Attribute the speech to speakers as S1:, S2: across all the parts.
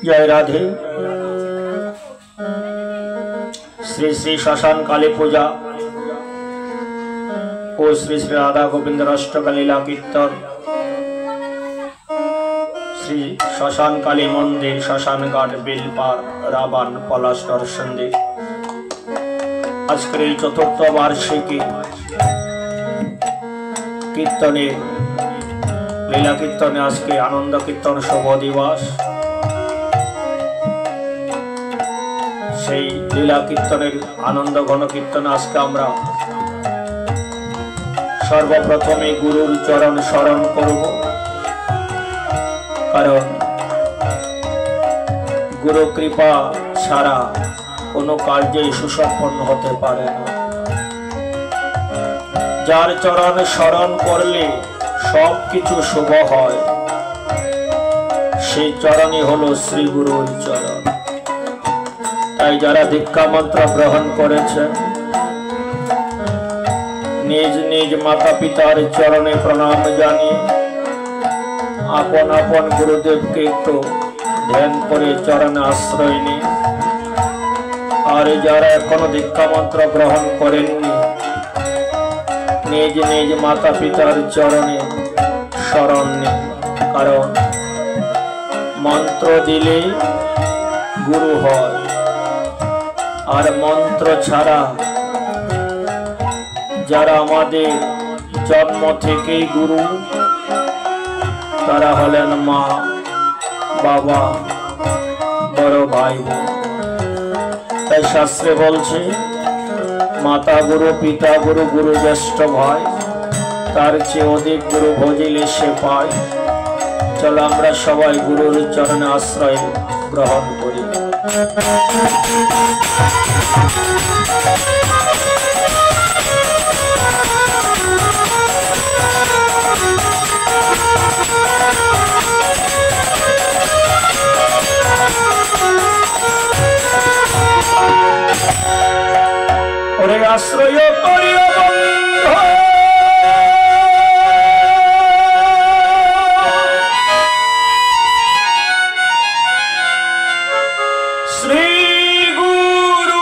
S1: जय राधे। श्री श्री श्मशान काली पूजा और श्री श्री राधा गोविंद अष्टकलीला कीर्तन श्री श्मशान काली मंदिर श्मशान घाट बेलपार रावण पलाश दर्शन दे आजकल चतुर्थ वार्षिकी कीर्तने लीला कीर्तने आज के आनंद कीर्तन शुभ दिवस लीला कीर्तनेर आनंद घन कीर्तन आज के आमरा सर्वप्रथमे गुरुर चरण शरण करब कारण गुरु कृपा छाड़ा कोनो कार्य सुसम्पन्न होते पारे ना। जार चरण शरण करले सबकिछु शुभ हय सेई चरणई हलो श्री गुरुर चरण। ताई जारा दीक्षा मंत्र ग्रहण करेছেন निज निज माता पितार चरणे प्रणाम जानिए আপন আপন গুরুদেবকে একটু ধ্যান করে চরণে আশ্রয় নিন। আর যারা এখনো দীক্ষা মন্ত্র গ্রহণ করেননি, নিজ নিজ মাতা পিতার চরণে শরণ নিন। কারণ মন্ত্র দিলে গুরু হয়, আর মন্ত্র ছাড়া যারা আমাদের জন্ম থেকেই গুরু, তারা হলেন মা, বাবা, বড় ভাই বোন। তাই শাস্ত্রে বলছে মাতা গুরু, পিতা গুরু, গুরু জ্যেষ্ঠ ভাই, তার চেয়ে অধিক গুরু ভজিলে সে পায়। চলো আমরা সবাই গুরুর চরণে আশ্রয় গ্রহণ করি। ওরে আশ্রয় করিও বন্ধু, শ্রী গুরু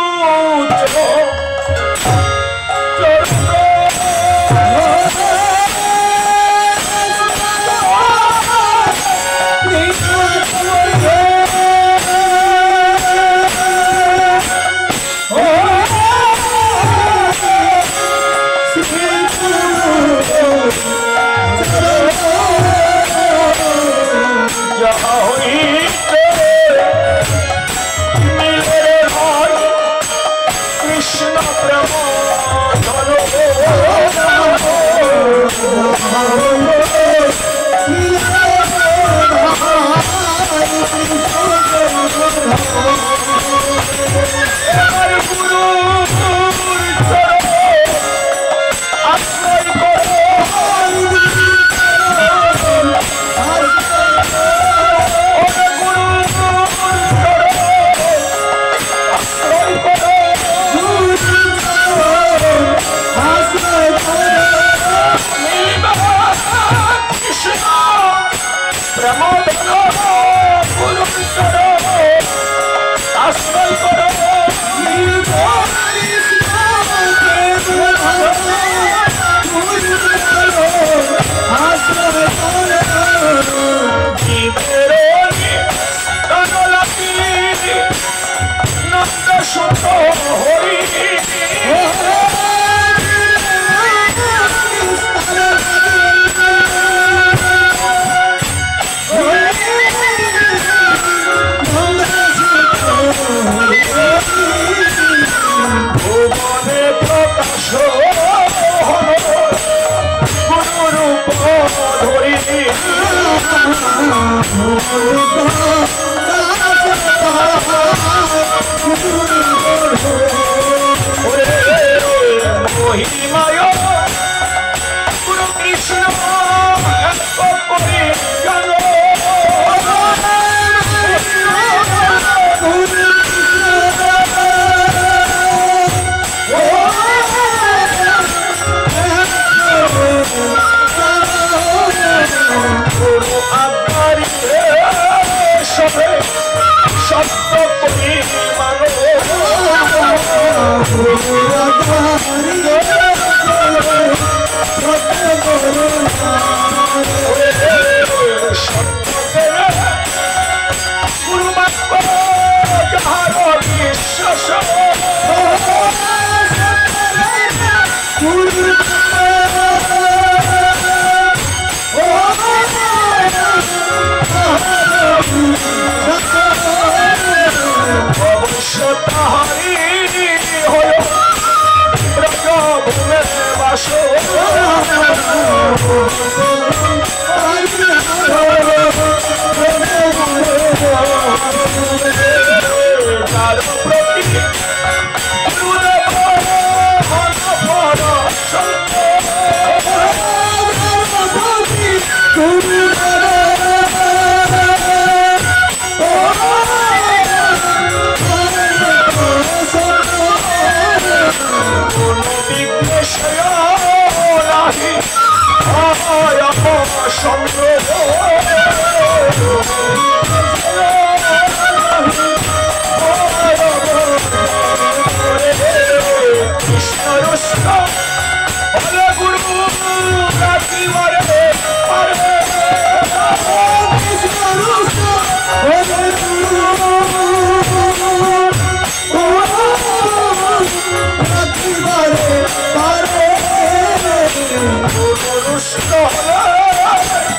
S2: Ay,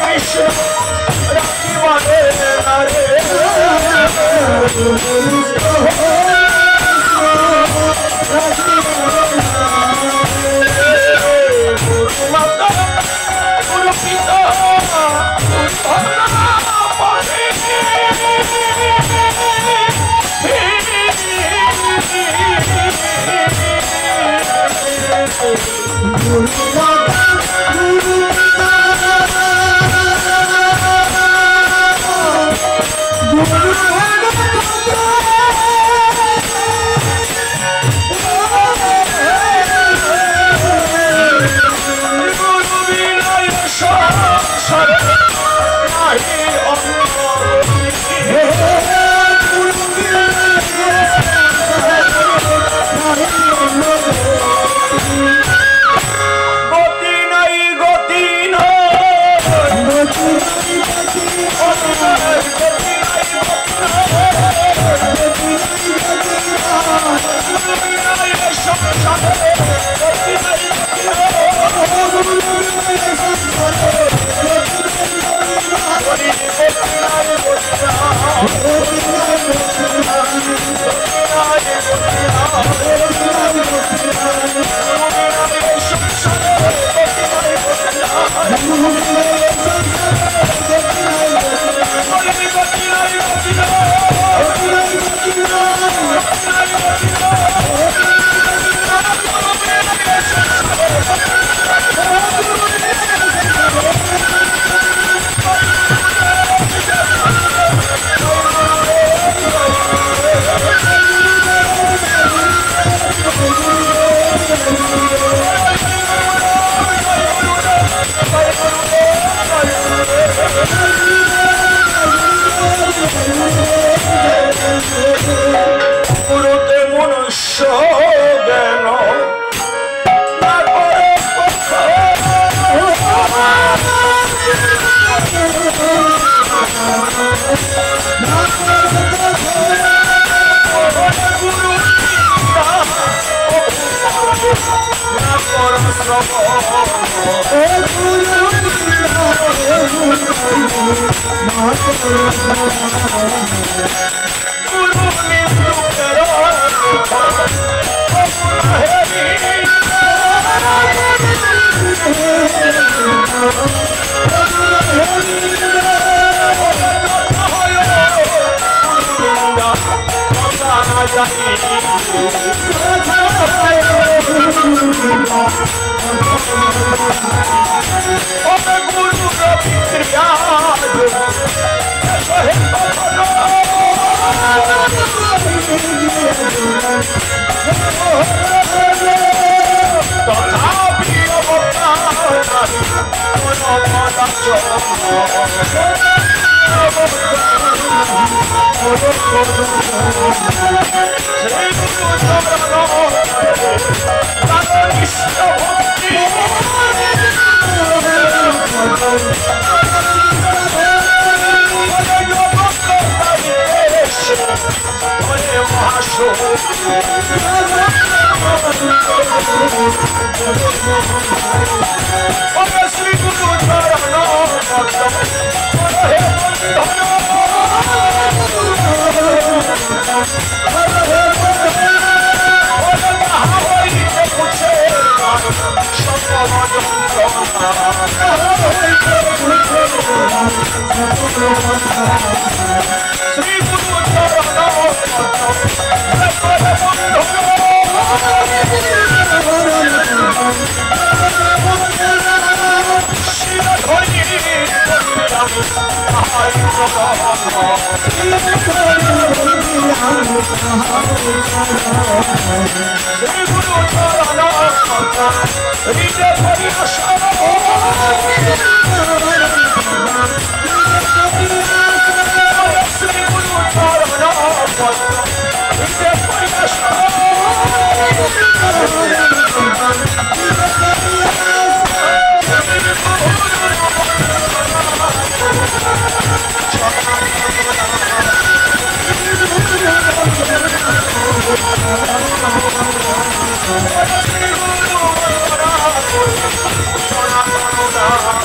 S1: কৃষ্ণ রাখি মানে রে গুরু মাতা গুরু পিতা
S2: Sona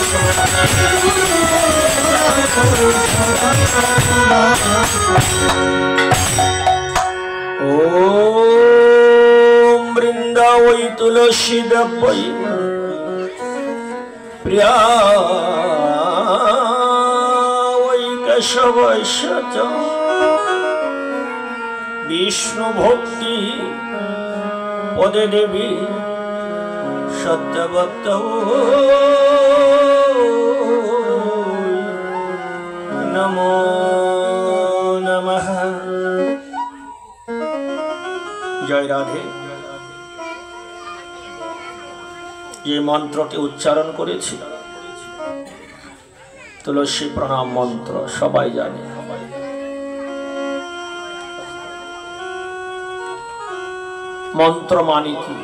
S1: ओम वृंदावै तुलसी देवै प्रिया वै केशवै च विष्णु भक्ति पदे देवी सत्यवत नमो नमः। जय राधे। ये मंत्रটি उच्चारण করেছি तुलसी प्रणाम मंत्र सबाई जाने। मंत्र माने কি?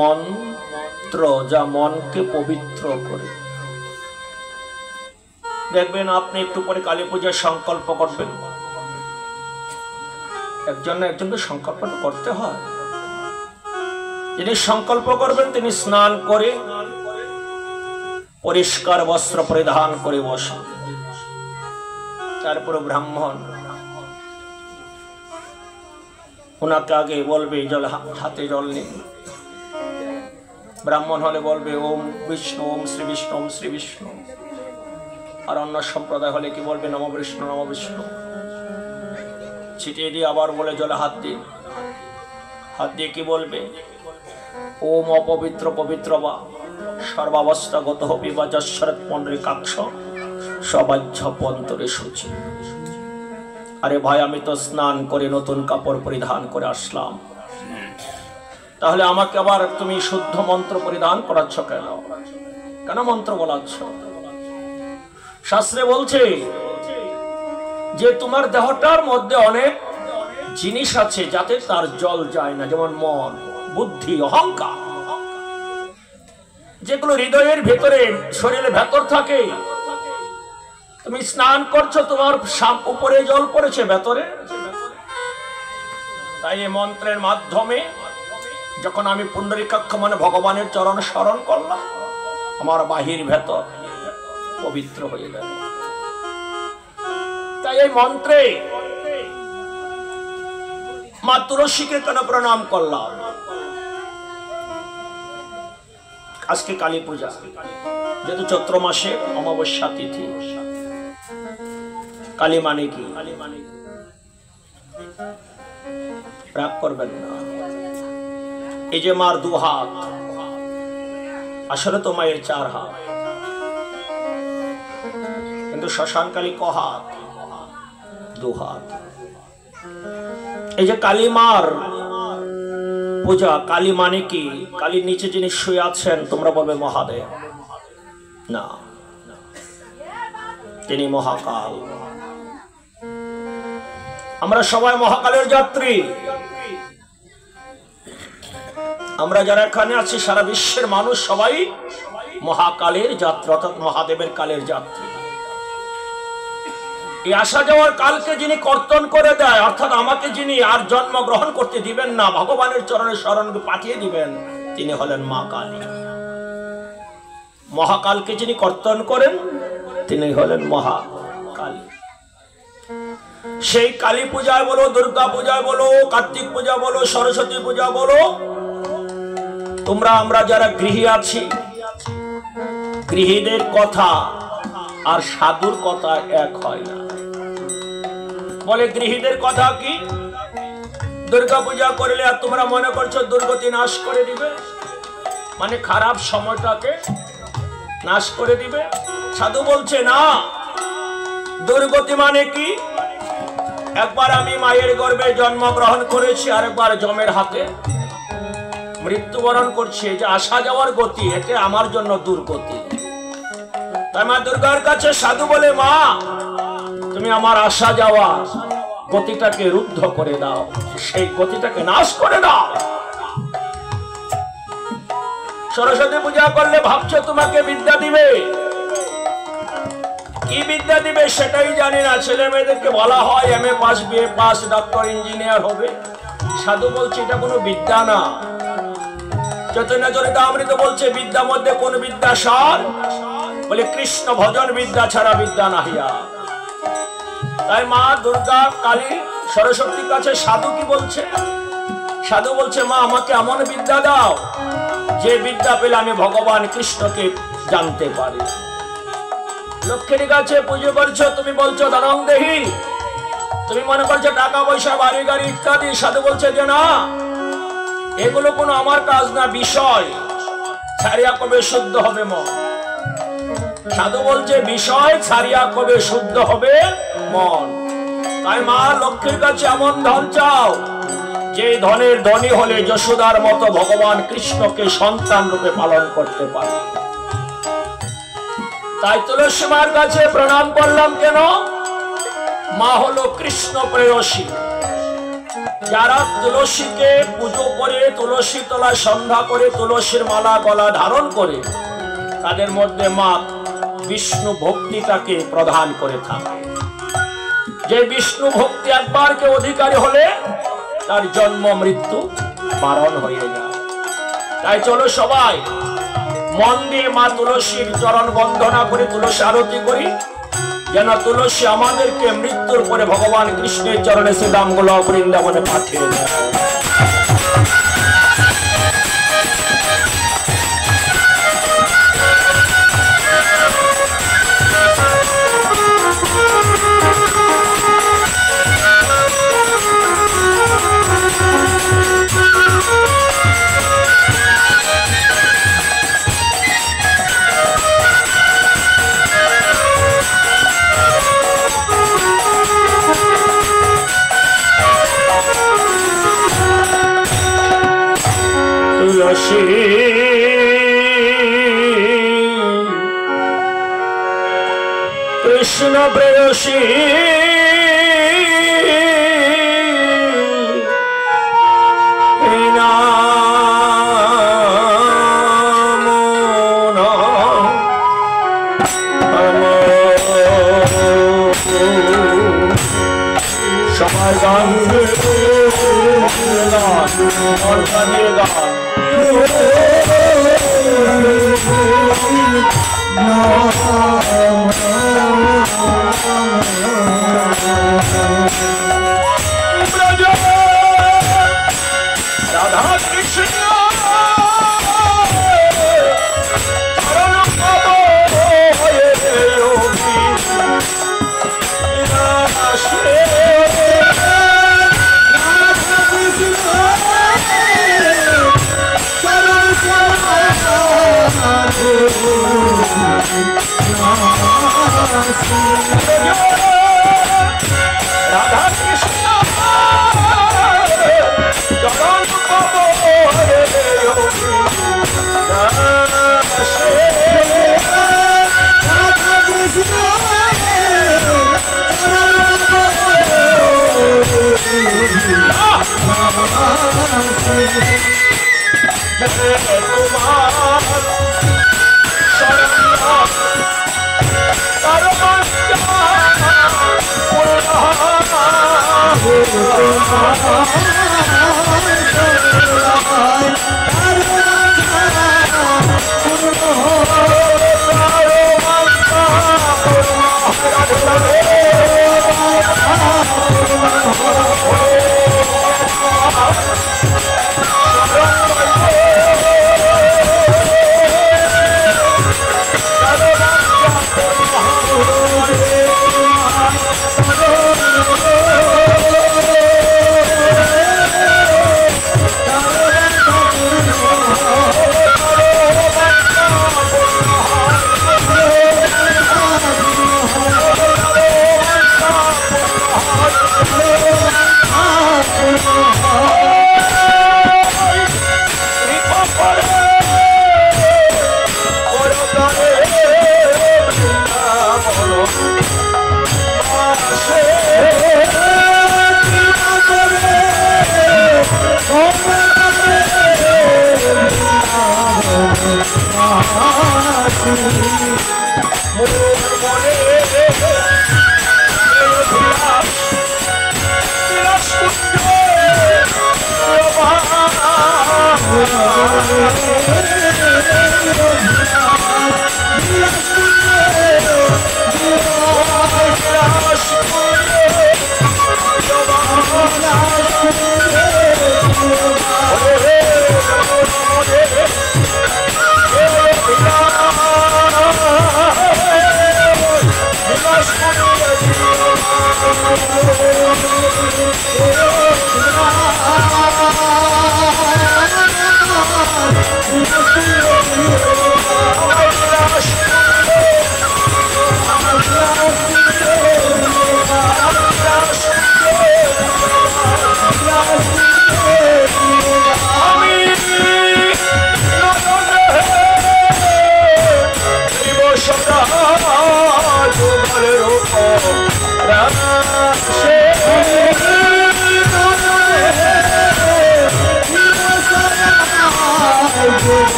S1: मंत्र যা মনকে পবিত্র করে। দেখবেন আপনি একটু পরে কালী পূজার সংকল্প করবেন, একজন না একজনকে সংকল্প করতে হয়। যিনি সংকল্প করবেন তিনি স্নান করে পরিষ্কার বস্ত্র পরিধান করে বসেন। তারপরে ব্রাহ্মণ ওনাকে আগে বলবে জল হাতে জল নিন। ব্রাহ্মণ হলে বলবে ওম বিষ্ণু ওম শ্রী বিষ্ণু ওম শ্রী বিষ্ণু। আর অন্য সম্প্রদায় হলে কি বলবে নম বিষ্ণু নম বিষ্ণু। ছিটিয়ে দিয়ে আবার বলে জলে হাত দিন। হাত দিয়ে কি বলবে ওম অপবিত্র পবিত্র বা সর্বাবস্থাগত হবি বা যশ্বরৎ পণ্ডরিকাক্ষ সবাচ্ছপন্তরে সূচি। আরে ভাই আমি তো স্নান করে নতুন কাপড় পরিধান করে আসলাম, তাহলে আমাকে আবার তুমি শুদ্ধ মন্ত্র পরিধান করাচ্ছ কেন? কেন মন্ত্র বলাচ্ছ? শাস্ত্রে বলছে যে তোমার দেহটার মধ্যে অনেক জিনিস আছে যাতে তার জল যায় না, যেমন মন বুদ্ধি অহংকার, যেগুলো হৃদয়ের ভেতরে শরীরের ভেতর থাকে। তুমি স্নান করছো, তোমার উপরে জল পড়েছে ভেতরে। তাই এই মন্ত্রের মাধ্যমে যখন আমি পুণ্ডরিকাক্ষ মানে ভগবানের চরণ স্মরণ করলাম, আমার বাহির ভেতর পবিত্র হয়ে গেল। তাই এই মন্ত্রে মা তুলসীকে কেন প্রণাম করলাম? আজকে কালী পূজা, যেহেতু চৈত্র মাসে অমাবস্যা তিথি। কালী মানে কি? রাগ করবেন না। এই যে মার দু হাত, আসলে তো মায়ের চার হাত, কিন্তু শ্মশান কালী ক হাত? দু হাত। এই যে কালী মার পূজা, কালী মানে কি? কালীর নিচে যিনি শুয়ে আছেন তোমরা বলবে মহাদেব না, তিনি মহাকাল। আমরা সবাই মহাকালের যাত্রী। আমরা যারা এখানে আছি সারা বিশ্বের মানুষ সবাই মহাকালের যাত্রী, অর্থাৎ মহাদেবের কালের যাত্রী। এই আসা যাওয়ার কালকে যিনি কর্তন করে দেয়, অর্থাৎ আমাকে যিনি আর জন্ম গ্রহণ করতে দিবেন না, ভগবানের চরণে শরণকে পাঠিয়ে দিবেন, তিনি হলেন মা কালী। মহাকালকে যিনি কর্তন করেন তিনি হলেন মহাকালী। সেই কালী পূজায় বলো, দুর্গা পূজায় বলো, কার্তিক পূজা বলো, সরস্বতী পূজা বলো, আমরা যারা গৃহী আছি, গৃহীদের কথা আর সাধুর কথা এক হয় না। বলে গৃহীদের কথা কি? দুর্গা পূজা করলে আর তোমরা মনে করছো দুর্গতি নাশ করে দিবে, মানে খারাপ সময়টাকে নাশ করে দিবে। সাধু বলছে না, দুর্গতি মানে কি? একবার আমি মায়ের গর্ভে জন্মগ্রহণ করেছি, আরেকবার যমের হাতে মৃত্যুবরণ করছি। যে আসা যাওয়ার গতি, এটা আমার জন্য দুর্গতি। তাই মা দুর্গার কাছে সাধু বলে, মা তুমি আমার আসা যাওয়া গতিটাকে রুদ্ধ করে দাও, সেই গতিটাকে নাশ করে দাও। সরস্বতী পূজা করলে ভাবছো তোমাকে বিদ্যা দিবে, কি বিদ্যা দিবে সেটাই জানি না। ছেলে মেয়েদেরকে বলা হয় MA pass, BA pass, doctor, engineer হবে। সাধু বলছে এটা কোনো বিদ্যা না, চৈতন্য চরিতামৃত বলছে বিদ্যা মধ্যে কোন বিদ্যা সার? বলে কৃষ্ণ ভজন বিদ্যা ছাড়া বিদ্যা নাহিয়া। তাই মা দুর্গা, কালী, সরস্বতীর কাছে সাধু কি বলছে? সাধু বলছে মা আমাকে এমন বিদ্যা দাও যে বিদ্যা পেলে আমি ভগবান কৃষ্ণকে জানতে পারি। লক্ষ্মীর কাছে পুজো করছো, তুমি বলছো দারং দেহি, তুমি মনে করছো টাকা পয়সা বাড়ি গাড়ি ইত্যাদি। সাধু বলছে যে না, এগুলো কোনো আমার কাজ না, বিষয় ছাড়িয়া কবে শুদ্ধ হবে মন। সাধু বলছে বিষয় ছাড়িয়া কবে শুদ্ধ হবে মন। তাই মা লক্ষ্মীর কাছে এমন ধন চাও যে ধনের ধনী হলে যশোদার মতো ভগবান কৃষ্ণকে সন্তান রূপে পালন করতে পারে। তাই তুলসী মার কাছে প্রণাম করলাম কেন? মা হলো কৃষ্ণ প্রেয়সী। যারা তুলসীকে পুজো করে, তুলসী তলায় সন্ধ্যা করে, তুলসীর মালা গলা ধারণ করে, তাদের মধ্যে মা বিষ্ণু ভক্তিটাকে প্রদান করে থাকে। যে বিষ্ণু ভক্তি একবার কে অধিকারী হলে তার জন্ম মৃত্যু বারণ হয়ে যায়। তাই চলো সবাই মন দিয়ে মা তুলসীর চরণ বন্দনা করে তুলসী আরতি করি, যেন তুলসী আমাদেরকে মৃত্যুর পরে ভগবান কৃষ্ণের চরণে শ্রীরাম গোলক বৃন্দাবনে পাঠিয়ে দেয়। তুলসী কৃষ্ণ প্রেয়সী সবাই গান রাধা কৃষ্ণ রাধা কৃষ্ণ চরণ পাবো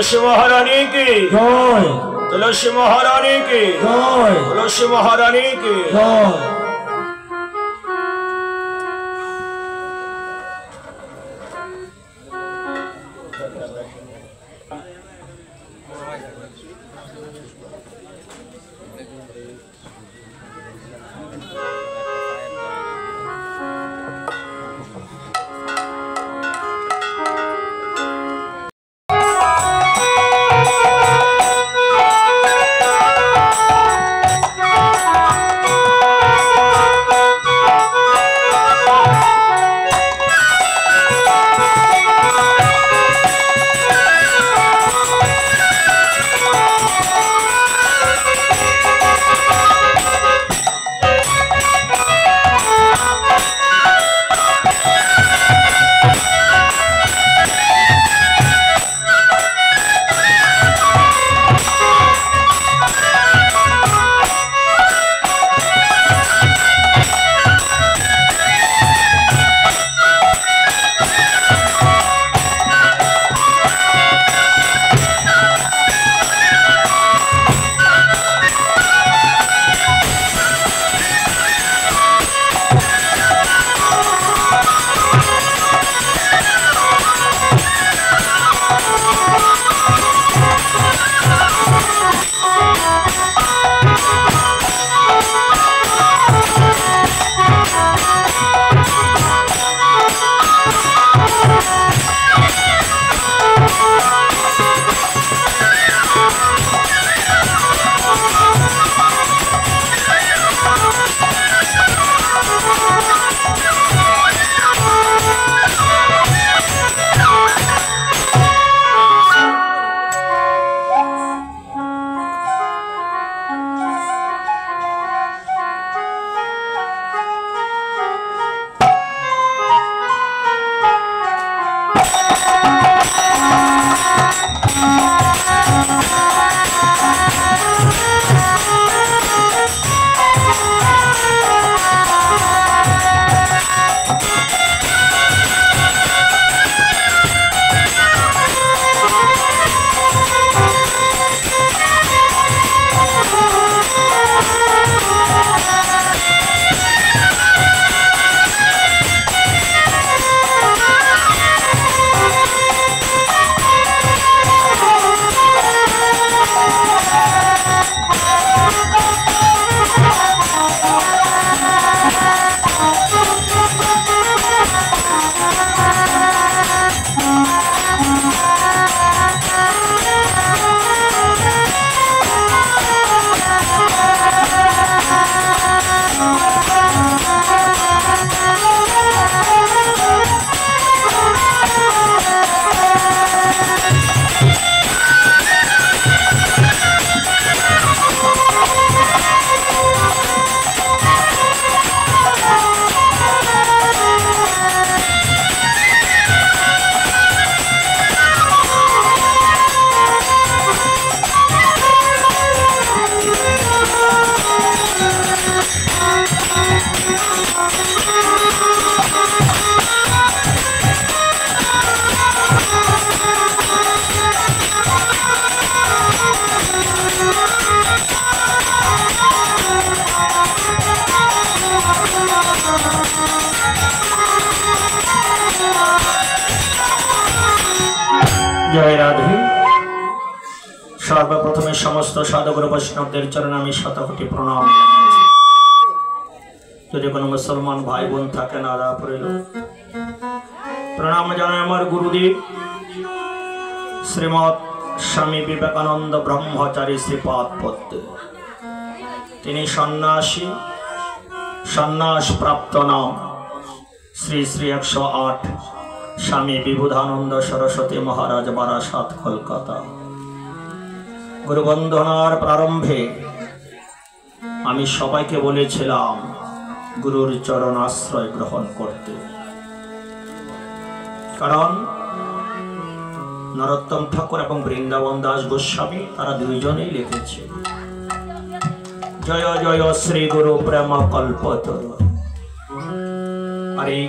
S1: तुलसी महारानी की जय, तुलसी महारानी की जय, तुलसी महारानी की जय। জয় রাধে। সর্বপ্রথমে সমস্ত সাধুগুরু বৈষ্ণবদের চরণে আমি শতকোটি প্রণাম। যদি কোনো মুসলমান ভাই বোন থাকেন আদা পড়িল প্রণাম জানাই আমার গুরুদেব শ্রীমৎ স্বামী বিবেকানন্দ ব্রহ্মচারী শ্রীপাদ পদ্ম। তিনি সন্ন্যাসী, সন্ন্যাস প্রাপ্ত নাম শ্রী শ্রী 108 স্বামী বিবুধানন্দ সরস্বতী মহারাজ, বারাসাত, কলকাতা। গুরু বন্দনার প্রারম্ভে আমি সবাইকে বলেছিলাম গুরুর চরণ আশ্রয় গ্রহণ করতে, কারণ নরোত্তম ঠাকুর এবং বৃন্দাবন দাস গোস্বামী তারা দুইজনেই লিখেছে জয় জয় শ্রী গুরু প্রেম কল্পতরু। আর এই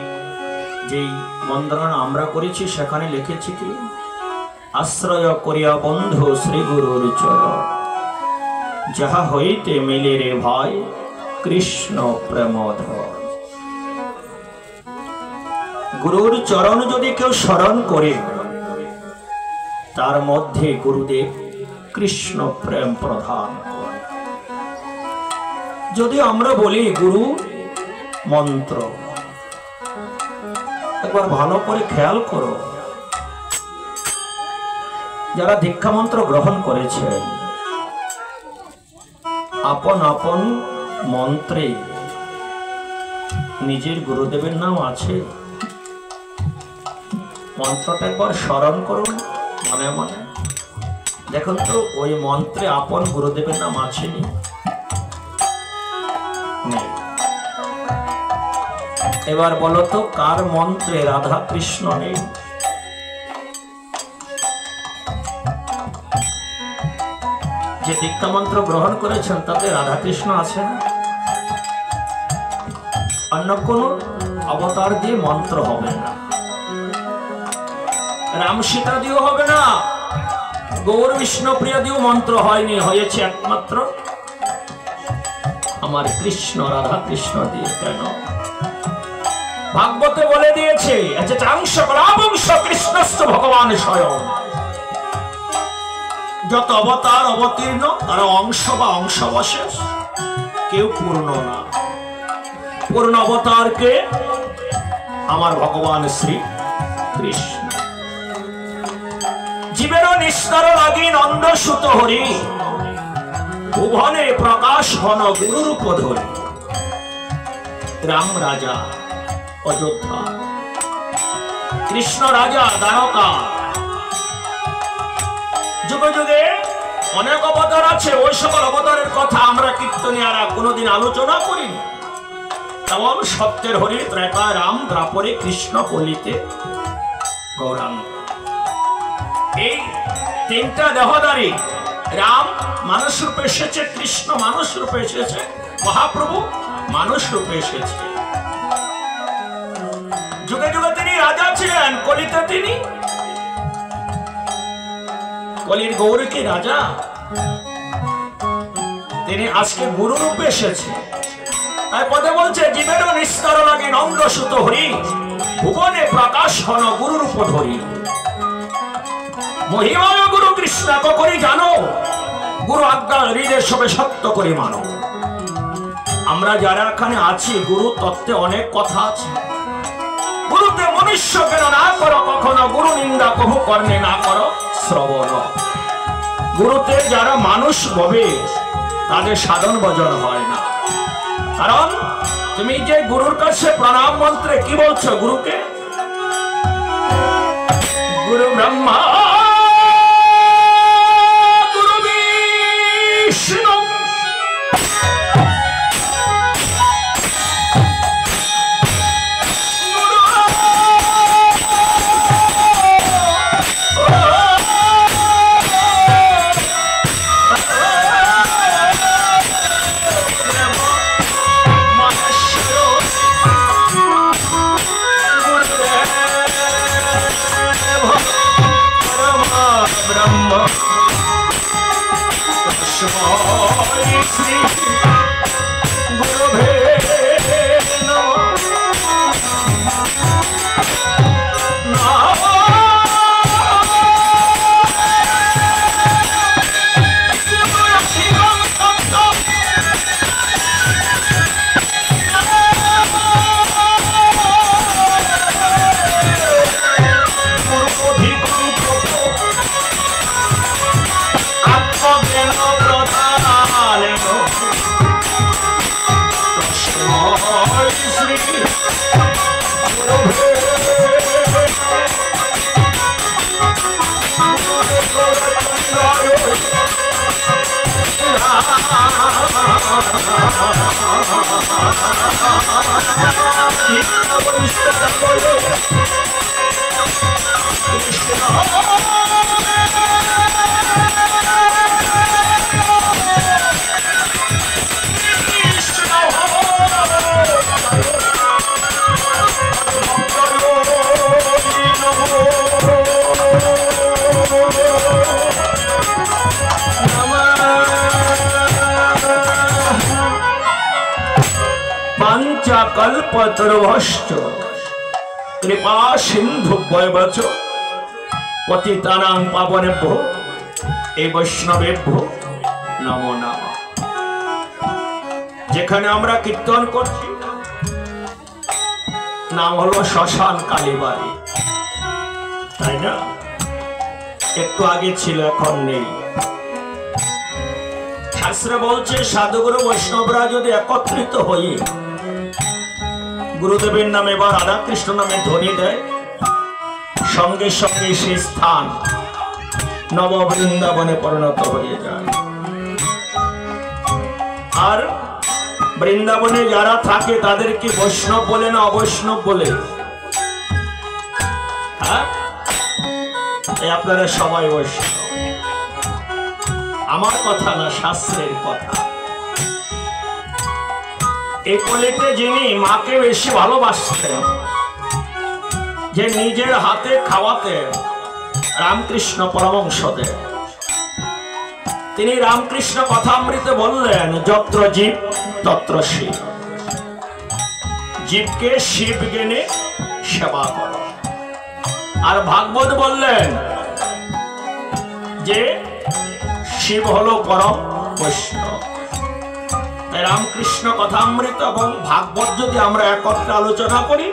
S1: যেই বন্দনা আমরা করেছি সেখানে লিখেছি কি, আশ্রয় করিয়া বন্ধু শ্রী গুরুর চরণ, যাহা হইতে মিলে রে ভাই কৃষ্ণ প্রেমধর। গুরুর চরণ যদি কেউ স্মরণ করে, তার মধ্যে গুরুদেব কৃষ্ণ প্রেম প্রধান করে। যদি আমরা বলি গুরু মন্ত্র, একবার ভালো করে খেয়াল করো, যারা দীক্ষা মন্ত্র গ্রহণ করেছেন আপন আপন মন্ত্রে নিজের গুরুদেবের নাম আছে। মন্ত্রটা একবার স্মরণ করুন মনে মনে, দেখুন তো ওই মন্ত্রে আপন গুরুদেবের নাম আছে নি? এবার বলো তো কার মন্ত্রে রাধা কৃষ্ণ নেই? যে দীক্ষা মন্ত্র গ্রহণ করেছেন তাতে রাধা কৃষ্ণ আছে না? অন্য কোন অবতার দিয়ে মন্ত্র হবে না, রাম সীতা দিয়েও হবে না, গৌর বিষ্ণুপ্রিয়া দিয়েও মন্ত্র হয়নি, হয়েছে একমাত্র আমার কৃষ্ণ রাধা কৃষ্ণ দিয়ে। কেন? ভাগবতে বলে দিয়েছে কৃষ্ণস্থ ভগবান স্বয়ং। যত অবতার অবতীর্ণ তারা অংশ বা অংশবশেষ, কেউ পূর্ণ না। পূর্ণ অবতারকে আমার ভগবান শ্রী কৃষ্ণ। জীবেরও নিস্তার লাগি নন্দ সুত হরি, ভুবনে প্রকাশ হন গুরুরূপ ধরি। রাম রাজা অযোধ্যা, কৃষ্ণ রাজা দ্বারকা। যুগে যুগে অনেক অবতার আছে, ওই সকল অবতারের কথা আমরা কীর্তনিয়ারা কোনোদিন আলোচনা করিনি। তেমন সত্যের হরি, ত্রেতায় রাম, দ্বাপরে কৃষ্ণ, কলিতে গৌরাঙ্গ। এই তিনটা দেহধারী, রাম মানুষ রূপে এসেছে, কৃষ্ণ মানুষ রূপে এসেছে, মহাপ্রভু মানুষ রূপে এসেছে। যুগে যুগে তিনি রাজা ছিলেন, কলিতে তিনি কলির গৌর কি রাজা, তিনি আজকে গুরু রূপে এসেছে। তাই পদে বলছে জীবেরও নিস্তার লাগে নন্দ সুত হরি, ভুবনে প্রকাশ হন গুরু রূপ ধরি। মহিমায় গুরু কৃষ্ণ করি জানো, গুরু আজ্ঞা হৃদয় সবে সত্য করে মানো। আমরা যারা এখানে আছি, গুরু তত্ত্বে অনেক কথা আছে। গুরুতে মনুষ্য কেন না করো কখনো, গুরু নিন্দা কহু কর্ণে না করো শ্রবণ। গুরুতে যারা মানুষ হবে তাদের সাধন ভজন হয় না। কারণ তুমি যে গুরুর কাছে প্রণাম মন্ত্রে কি বলছো? গুরুকে গুরু ব্রহ্মা গুরু বিষ্ণু কল্পতরুভশ্চ কৃপা সিন্ধু বয়বচ পতিতানাং পাবনেভ্যো এই বৈষ্ণবেভ্যো নমো নমঃ। যেখানে আমরা কীর্তন করছি নাম হলো শ্মশান কালীবাড়ি, তাই না? একটু আগে ছিল, এখন নেই। শাস্ত্রে বলছে সাধুগুরু বৈষ্ণবরা যদি একত্রিত হয়ে গুরুদেবের নামে বা রাধা কৃষ্ণ নামে ধ্বনি দেয়, সঙ্গে সঙ্গে সেই স্থান নব বৃন্দাবনে পরিণত হয়ে যায়। আর বৃন্দাবনে যারা থাকে তাদেরকে বৈষ্ণব বলে না অবৈষ্ণব বলে? হ্যাঁ, আপনারা সবাই বৈষ্ণব। আমার কথা না, শাস্ত্রের কথা। এই কলিতে যিনি মাকে বেশি ভালোবাসতেন, যে নিজের হাতে খাওয়াতেন রামকৃষ্ণ পরমহংসদেব, তিনি রামকৃষ্ণ কথামৃতে বললেন যত্র জীব তত্র শিব। জীবকে শিব জ্ঞানে সেবা করো। আর ভাগবত বললেন যে শিব হলো পরম বৈষ্ণব। রামকৃষ্ণ কথামৃত এবং ভাগবত যদি আমরা একত্রে আলোচনা করি,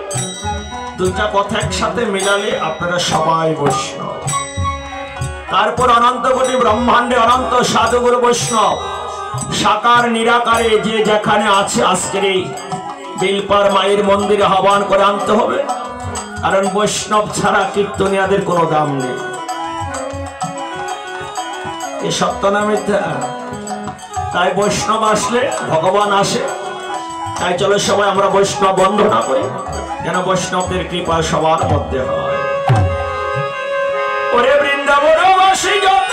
S1: দুইটা কথা একসাথে মিলালে আপনারা সবাই বৈষ্ণব। তারপর অনন্ত কোটি ব্রহ্মাণ্ডে অনন্ত সাধুগুরু বৈষ্ণব সাকার নিরাকারে যে যেখানে আছে আজকের এই বেলপার মায়ের মন্দিরে আহ্বান করে আনতে হবে, কারণ বৈষ্ণব ছাড়া কীর্তনিয়াদের কোনো দাম নেই। এ সত্য না মিথ্যা? তাই বৈষ্ণব আসলে ভগবান আসে। তাই চলো সবাই আমরা বৈষ্ণব বন্দনা করি, যেন বৈষ্ণবদের কৃপা সবার মধ্যে হয়। ওরে বৃন্দাবনবাসী যত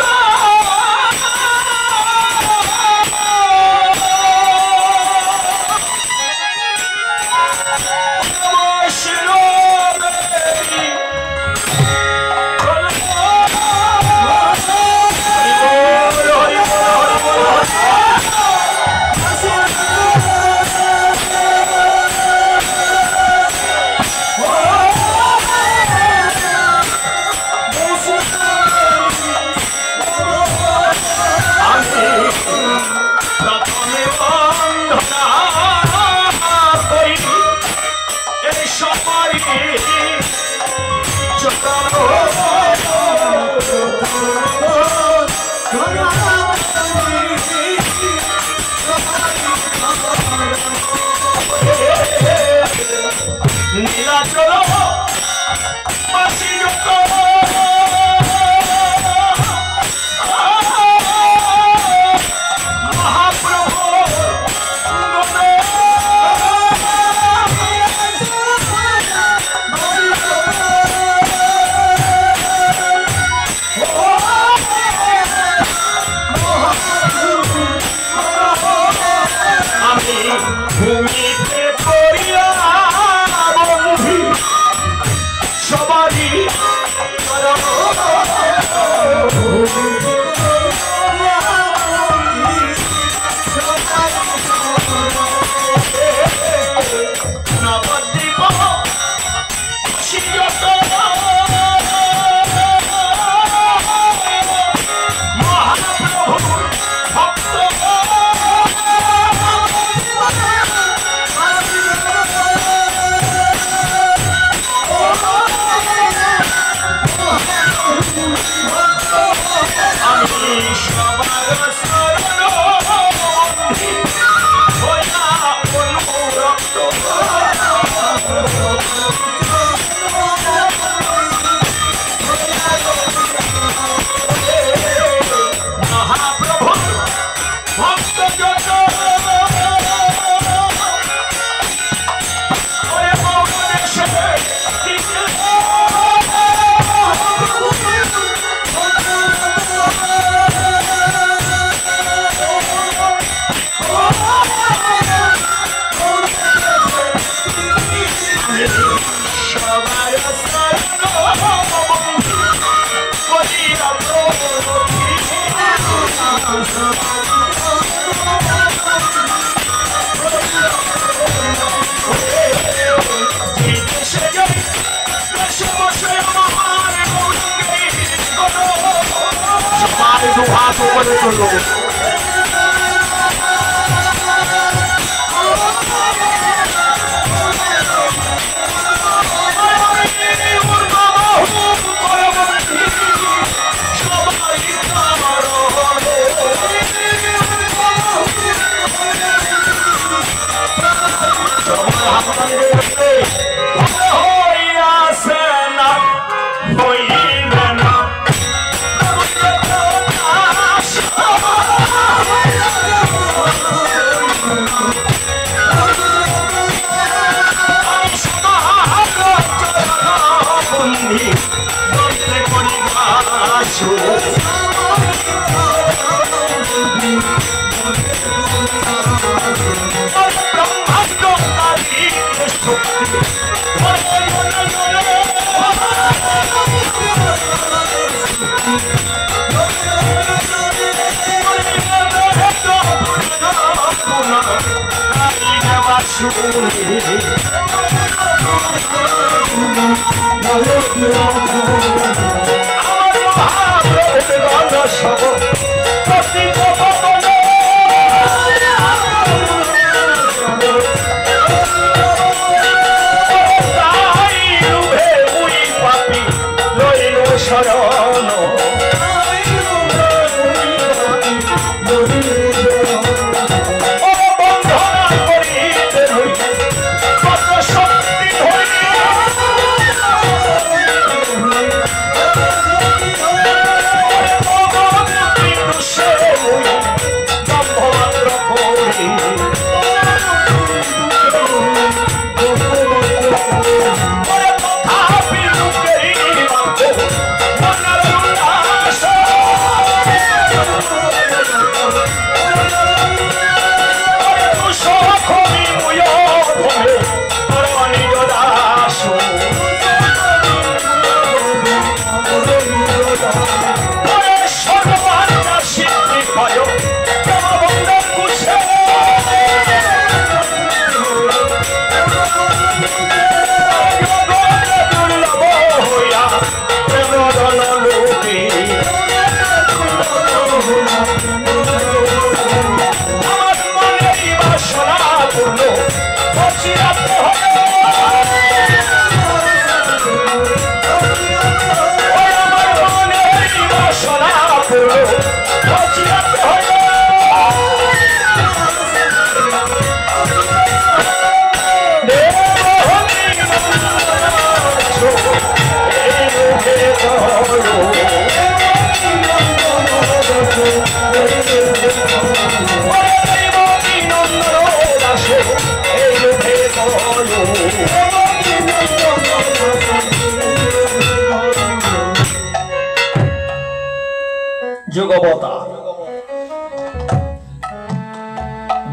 S1: যুগবতার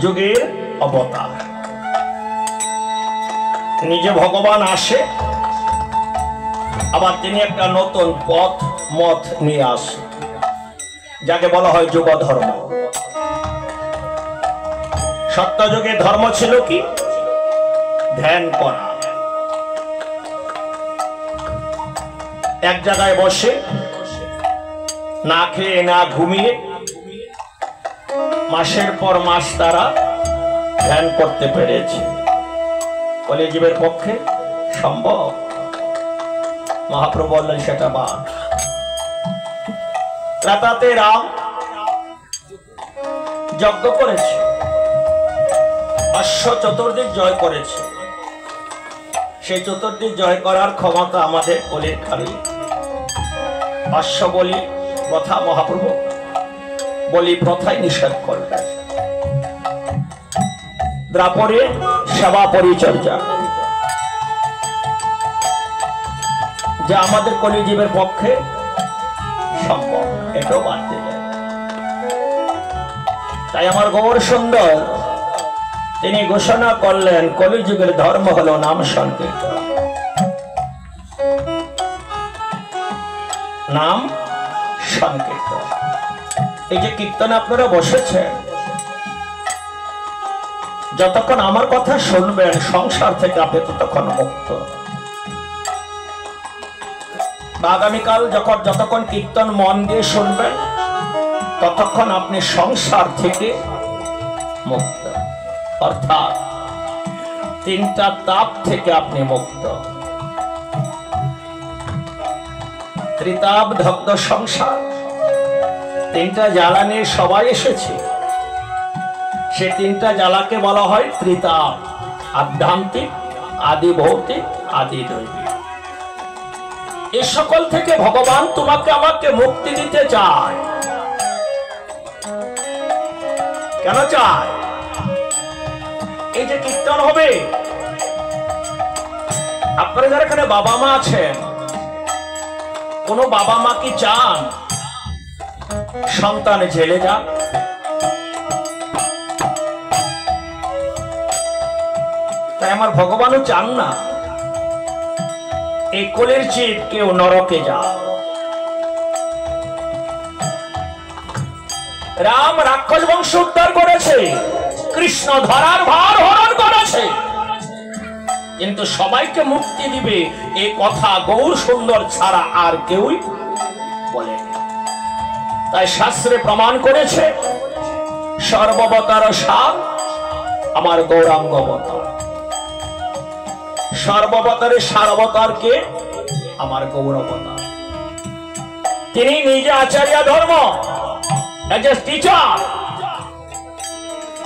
S1: যুগের অবতার নিজে ভগবান আসে, আবার তিনি একটা নতুন পথ মত নিয়ে আসে, যাকে বলা হয় যুগ ধর্ম। সত্যযুগে ধর্ম ছিল কি? ধ্যান করা, এক জায়গায় বসে না খেয়ে না ঘুমিয়ে মাসের পর মাস তারা ধ্যান করতে পেরেছে। কলিযুগের পক্ষে সম্ভব? মহাপ্রভু বললেন সেটা বাদ। রাতাতে রাম যজ্ঞ করেছে, অশ্ব চতুর্দিক জয় করেছে। সেই চতুর্দিক জয় করার ক্ষমতা আমাদের কলির খালি। অশ্ব বলি প্রথা মহাপ্রভু বলি প্রথাই নিষেধ করলেন। দ্রাপরে সেবা পরিচর্যা, যা আমাদের কলিজীবের পক্ষে সম্ভব। এটাও বাদ দিলেন। তাই আমার গৌর সুন্দর তিনি ঘোষণা করলেন কলিযুগের ধর্ম হলো নাম সংকীর্তন। নাম সংকীর্তন। এই যে কীর্তনে আপনারা বসেছেন, যতক্ষণ আমার কথা শুনবেন সংসার থেকে আপনি ততক্ষণ মুক্ত। আগামীকাল যতক্ষণ কীর্তন মন দিয়ে শুনবেন ততক্ষণ আপনি সংসার থেকে মুক্ত, অর্থাৎ তিনটা তাপ থেকে আপনি মুক্ত। ত্রিতাপ দগ্ধ সংসার, তিনটা জ্বালা নিয়ে সবাই এসেছে। সে তিনটা জ্বালাকে বলা হয় ত্রিতাপ, আধ্যাত্মিক, আদি ভৌতিক, আদি দৈবিক। এ সকল থেকে ভগবান তোমাকে আমাকে মুক্তি দিতে চায়। কেন চায়? এই যে কীর্তন হবে, আপনারা যারা এখানে বাবা মা আছেন, কোন বাবা মা কি চান সন্তান জেলে যাক? তাই আমার ভগবানও চান না এই কোলের জীব কেউ নরকে যাক। রাম রাক্ষস বংশ উদ্ধার করেছে, কৃষ্ণ ধরার ভার হরণ করেছে, কিন্তু সবাইকে মুক্তি দিবে এই কথা গৌর সুন্দর ছাড়া আর কেউই বলেনি। তাই শাস্ত্রে প্রমাণ করেছে সর্ববতার সার আমার গৌরাঙ্গ অবতার। সর্ববতারের সারবতারকে আমার গৌর অবতার। তিনি নিজে আচার্য ধর্ম, এজ এ টিচার,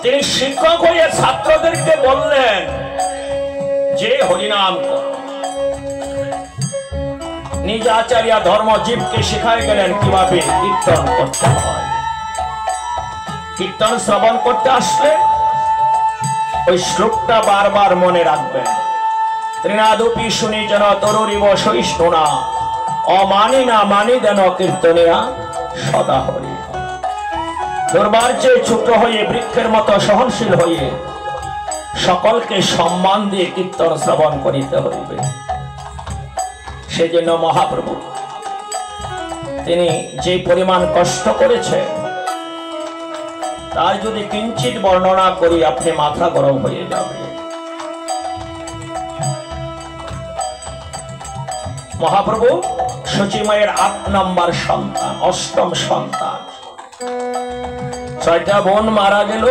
S1: তিনি শিক্ষক হয়ে ছাত্রদেরকে বললেন যে হরিনাম কর। নিজ আচার্য ধর্ম জীবকে শেখায় গেলেন কিভাবে কীর্তন করতে হয়। কীর্তন শ্রবণ করতে আসলে ওই শ্লোকটা বারবার মনে রাখবেন। ত্রিনাদপি শুনি যেন তরুরিব সহিষ্ণুনা, অমানি না মানি যেন কীর্তনিয়া সদা হরি। দুর্বার্যে ছোট হয়ে বৃক্ষের মতো সহনশীল হয়ে সকলকে সম্মান দিয়ে কীর্তন শ্রবণ করিতে হইবে। সেজন্য মহাপ্রভু তিনি যে পরিমাণ কষ্ট করেছেন তার যদি কিঞ্চিত বর্ণনা করি আপনি মাথা গরম হয়ে যাবে। মহাপ্রভু সচিমায়ের 8 নম্বর সন্তান, অষ্টম সন্তান। 6টা বোন মারা গেল,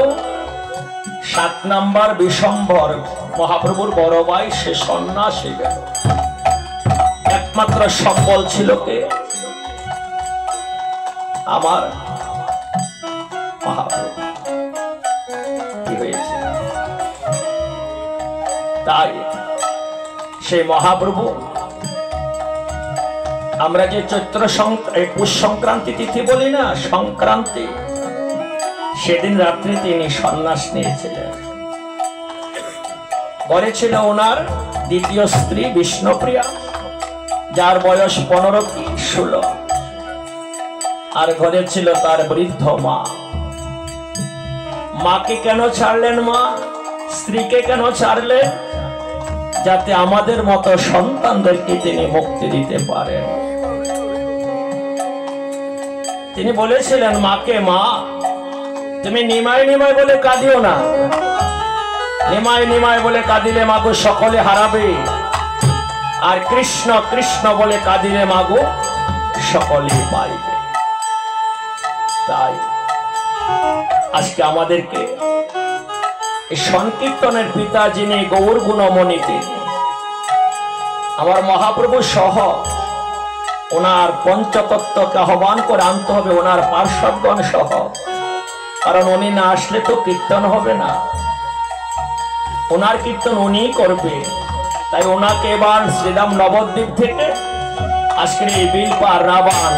S1: 7 নম্বর বিশম্বর মহাপ্রভুর বড় ভাই, সে সন্ন্যাসী গেল। একমাত্র সম্বল ছিল কে? আমার মহাপ্রভু। কি হয়েছে? তাই সেই মহাপ্রভু আমরা যে চৈত্র পুষ সংক্রান্তি তিথি বলি না, সংক্রান্তি, সেদিন রাত্রে তিনি সন্ন্যাস নিয়েছিলেন। ঘরে ছিল ওনার দ্বিতীয় স্ত্রী বিষ্ণুপ্রিয়া, যার বয়স 15 কি 16, আর ঘরে ছিল তার বৃদ্ধ মা। মাকে কেন ছাড়লেন মা? স্ত্রীকে কেন ছাড়লেন? যাতে আমাদের মতো সন্তানদেরকে তিনি মুক্তি দিতে পারেন। তিনি বলেছিলেন মাকে, মা তুমি নিমাই নিমাই বলে কাঁদিও না, নিমাই নিমাই বলে কাঁদিলে মাগো সকলে হারাবে, আর কৃষ্ণ কৃষ্ণ বলে কাঁদিলে মাগো সকলে পাইবে। তাই আজকে আমাদেরকে এই সংকীর্তনের পিতা যিনি গৌর গুণমণি, আমার মহাপ্রভু সহ ওনার পঞ্চতত্ত্বকে আহ্বান করে আনতে হবে, ওনার পার্শ্বদগণ সহ, কারণ উনি না আসলে তো কীর্তন হবে না। ওনার কীর্তন উনিই করবে। তাই ওনাকে এবার শ্রীরাম নবদ্বীপ থেকে আজকের এই বিলপার রাবান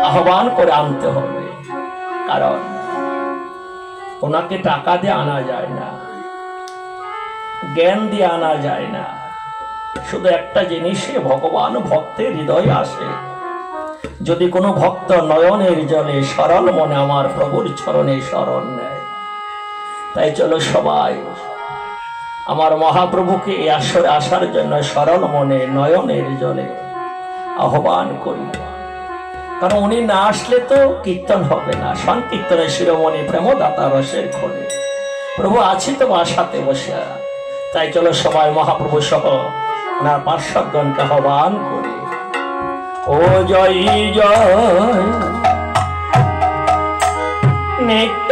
S1: আহ্বান করে আনতে হবে, কারণ ওনাকে টাকা দিয়ে আনা যায় না, জ্ঞান দিয়ে আনা যায় না। শুধু একটা জিনিসে ভগবান ভক্তের হৃদয়ে আসে, যদি কোনো ভক্ত নয়নের জলে সরল মনে আমার প্রভুর চরণে শরণ নেয়, তাই চলো সবাই আমার মহাপ্রভুকে এই আসরে আসার জন্য সরল মনে নয়নের জলে আহ্বান করি। কারণ উনি না আসলে তো কীর্তন হবে না। সংকীর্তনের শিরোমণি প্রেমদাতা রসের খোলে প্রভু আছে তো আশাতে বসে। তাই চলো সবাই মহাপ্রভু সহ ওনার পার্শ্বগণকে আহ্বান করি। ও জয় জয় নিত্য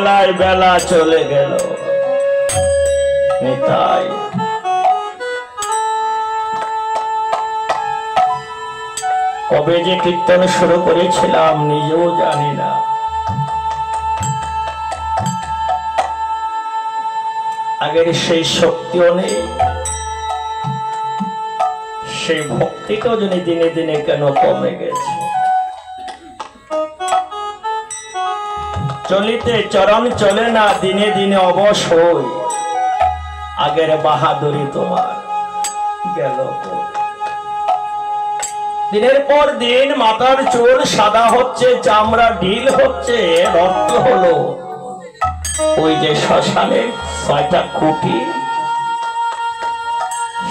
S1: বেলায় বেলা চলে গেল। নিতাই কবে যে কীর্তন শুরু করেছিলাম নিজেও জানি না। আগের সেই শক্তিও নেই, সেই ভক্তিটাও যদি দিনে দিনে কেন কমে গেছে। চলিতে চরণ চলে না, দিনে দিনে অবশ হই, আগের বাহাদুরি তোমার গেল। দিনের পর দিন মাথার চুল সাদা হচ্ছে, চামড়া ঢিল হচ্ছে, রক্ত হলো ওই যে শ্মশানের ৬টা খুঁটি,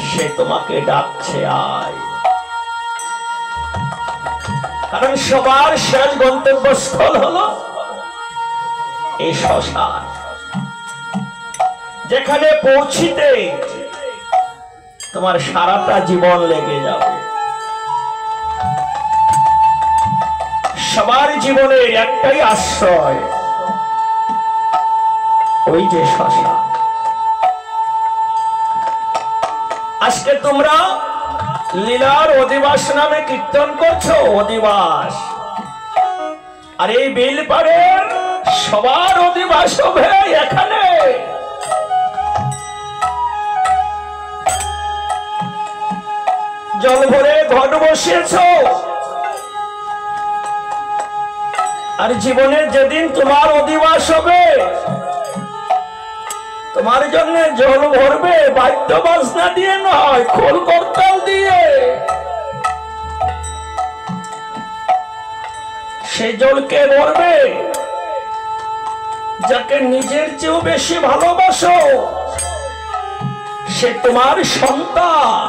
S1: সে তোমাকে ডাকছে আয়। কারণ সবার শেষ গন্তব্যস্থল হলো এই শ্মশান, যেখানে পৌঁছিতে তোমার সারাটা জীবন লেগে যাবে। সবার জীবনের একটাই আশ্রয়, ওই যে শ্মশান। আজকে তোমরা লীলার অধিবাস নামে কীর্তন করছো, অধিবাস। আর এই বেলপাড়ের সবার অধিবাস হবে এখানে। জল ভরে ঘট বসিয়েছ, আর জীবনে যেদিন তোমার অধিবাস হবে, তোমার জন্য জল ভরবে বাদ্য বাজনা দিয়ে নয়, খোল করতাল দিয়ে। সে জলকে ভরবে যাকে নিজের চেয়েও বেশি ভালোবাসো, সে তোমার সন্তান,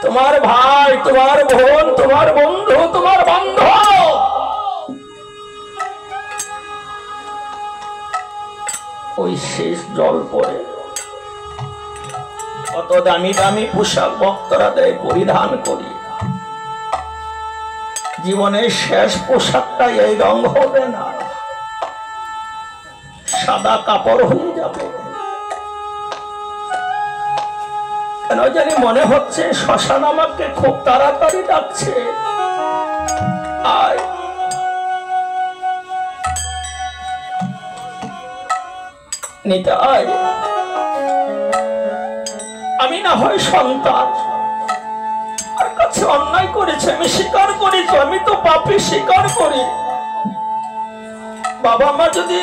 S1: তোমার ভাই, তোমার বোন, তোমার বন্ধু, তোমার বান্ধব। ওই শেষ জল পড়ে কত দামি দামি পোশাক ভক্তরা দেয়, পরিধান করি। জীবনের শেষ পোশাকটা এই রং হবে না, সাদা কাপড় হয়ে যাবে। কেন জানি মনে হচ্ছে শ্মশান আমাকে খুব তাড়াতাড়ি ডাকছে, আয়। নিতাই, আমি না হয় সন্তান, আর কাছে অন্যায় করেছে, আমি স্বীকার করেছি, আমি তো পাপী, স্বীকার করি। বাবা মা যদি,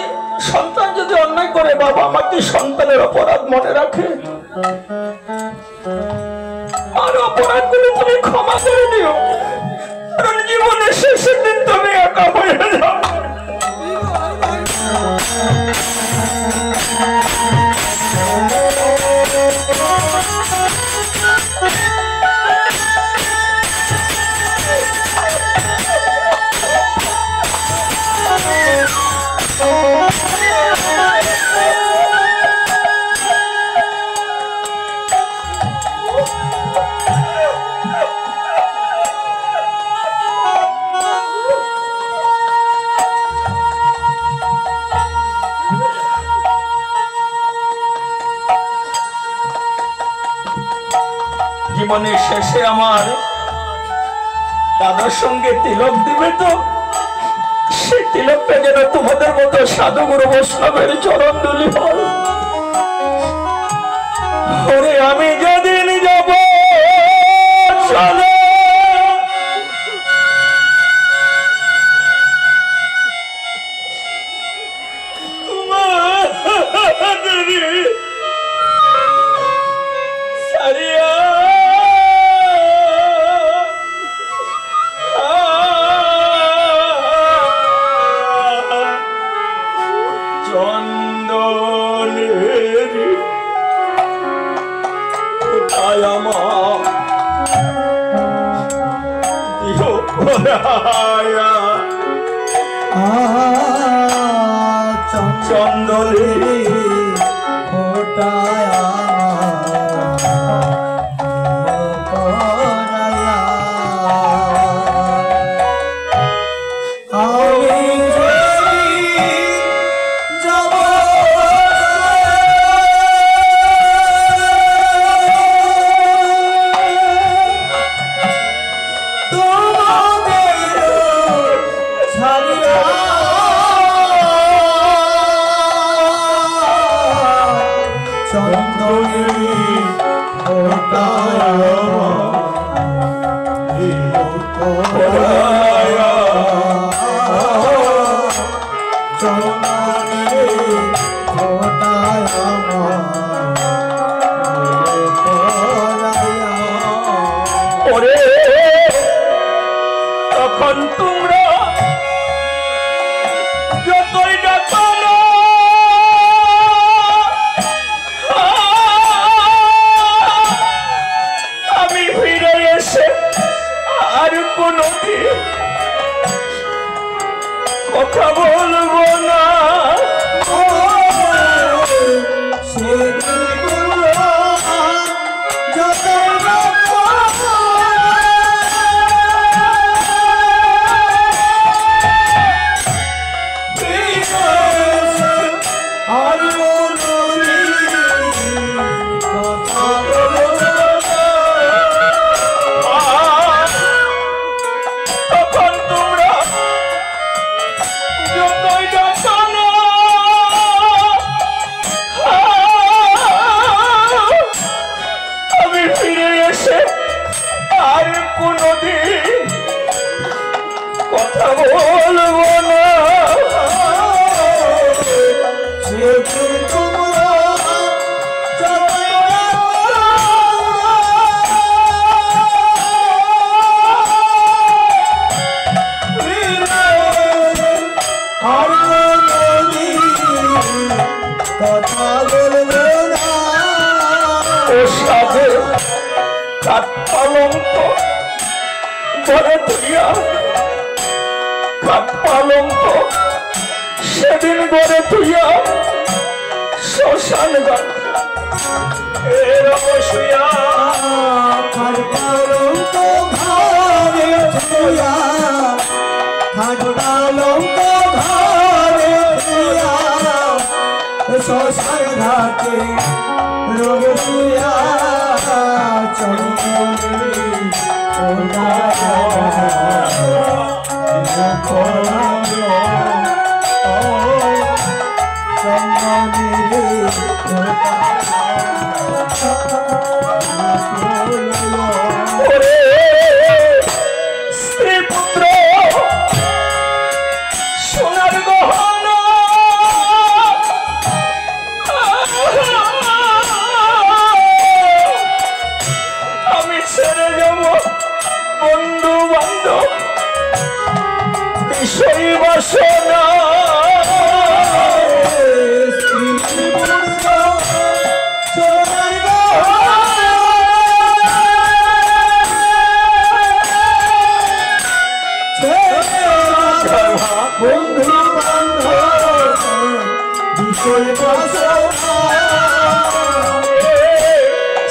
S1: সন্তান যদি অন্যায় করে, বাবা মা কি সন্তানের অপরাধ মনে রাখে? আর অপরাধ গুলো তুমি ক্ষমা করে দিও, কারণ জীবনের শেষের দিন তুমি একা হয়ে যাও। জীবনের শেষে আমার দাদার সঙ্গে তিলক দিবে, তো সেই তিলকটা যেন তোমাদের মতো সাধুগুরু বৈষ্ণবের চরণ ধুলি হয়। ওরে আমি যেদিন যাব চলে, চন্দনে ফোটায় আমি সেদিন গড়ে তুইয়া শ্মশান ঘাট শুয়া
S2: শ্মশান ঘাটে রোগ শুয়া
S1: স্ত্রী পুত্র সোনার গহনা আমি ছেড়ে যাব বন্ধু বান্ধব বিষয় বাসনা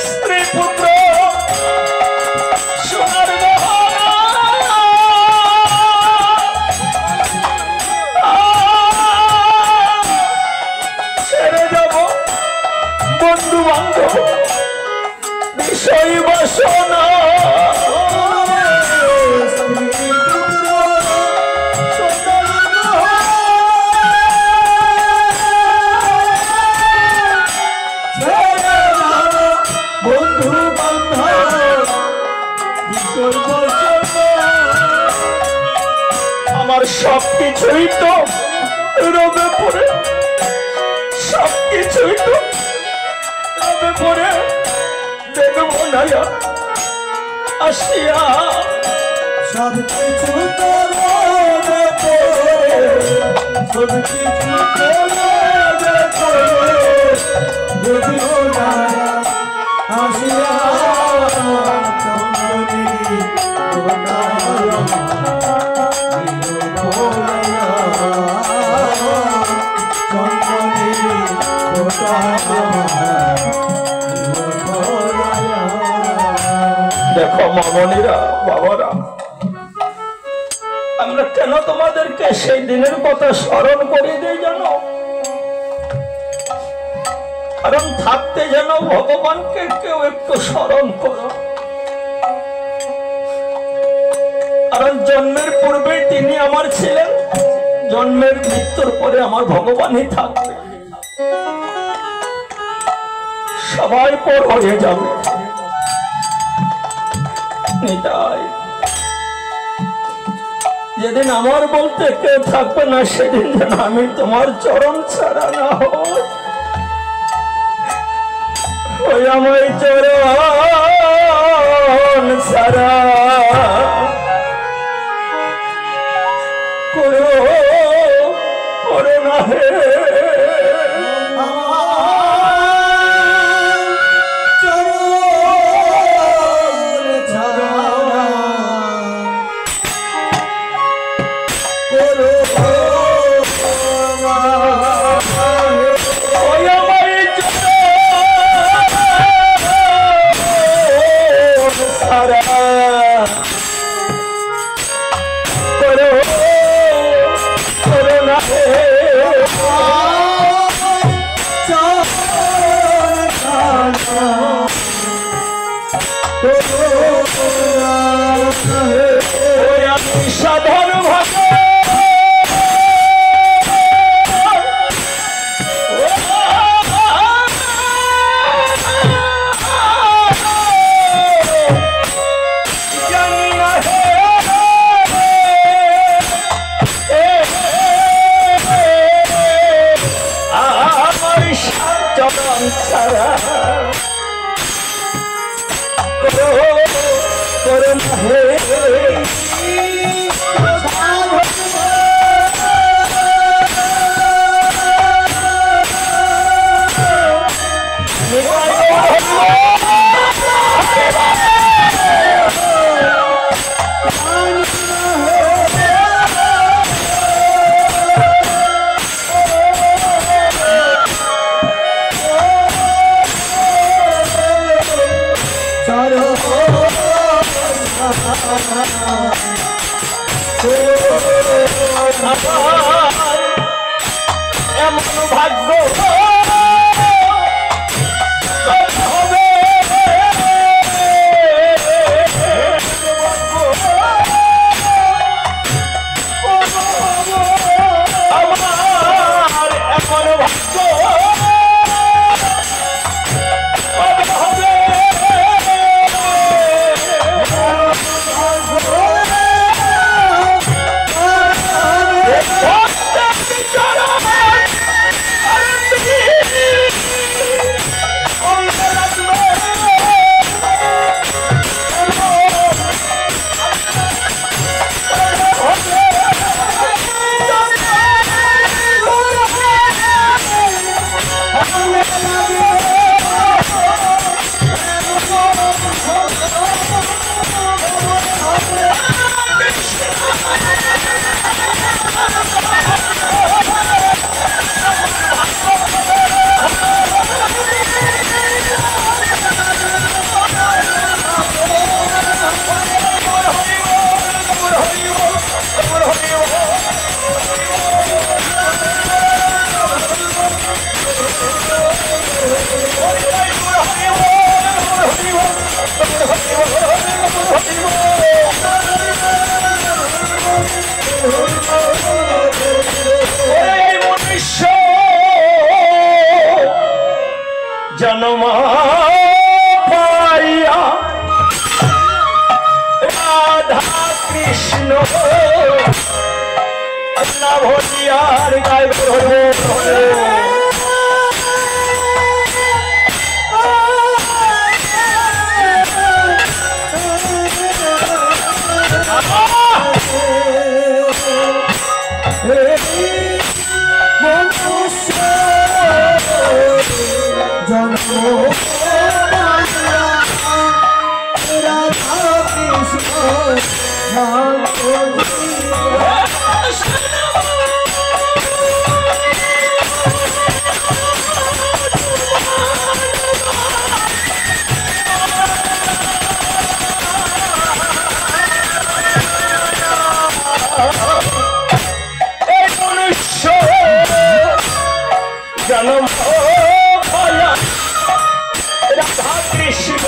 S1: স্ত্রী পুত্র সোনার গহনা ছেড়ে যাব বন্ধু বান্ধব বিষয় বাসনা আমার সবকিছুই তো রবে পড়ে সবকিছুই তো রবে পড়ে দেখবো না আসিয়া
S2: সবকিছু তো রবে পড়ে সবকিছু তো রবে পড়ে দেখবো না আসিয়া
S1: দেখো মামনিরা বাবারা আমরা কেন তোমাদেরকে সেই দিনের কথা স্মরণ করিয়ে দিই জানো কারণ থাকতে যেন ভগবানকে কেউ একটু স্মরণ করো কারণ জন্মের পূর্বে তিনি আমার ছিলেন জন্মের মৃত্যুর পরে আমার ভগবানই থাকবে সবাই পর হয়ে যাবে যেদিন আমার বলতে কেউ থাকবে না সেদিন যেন আমি তোমার চরণ ছাড়া না হই আমার চরণ ছাড়া করো না হে চরণ ছাড়া করুণা হে এমন ভাগ্য হবে আমার এমন ভাগ্য জন্ম পাইয়া রাধা কৃষ্ণ না ভজিয়ার গায়ে জন্ম পাইয়া রাধা কৃষ্ণ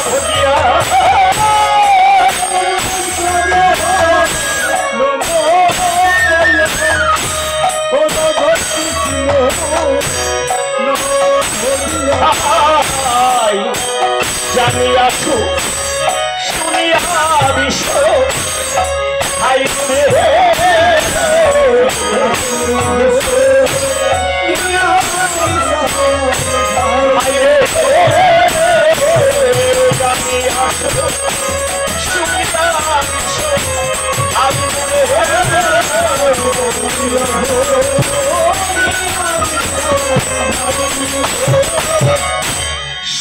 S1: ভজিয়া জানিয়াছু শুনিয়া বিষয়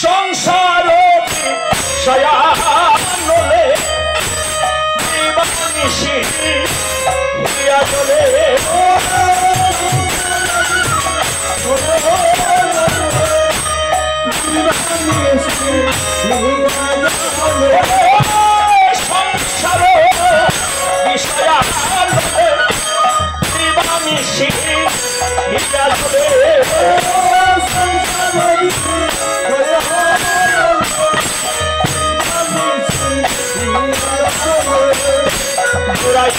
S1: সংসার সয়ানলে জীবনিশি হিয়া চলে সংসার বিষয়ানলে জীবনিশি হিয়া চলে জুড়াই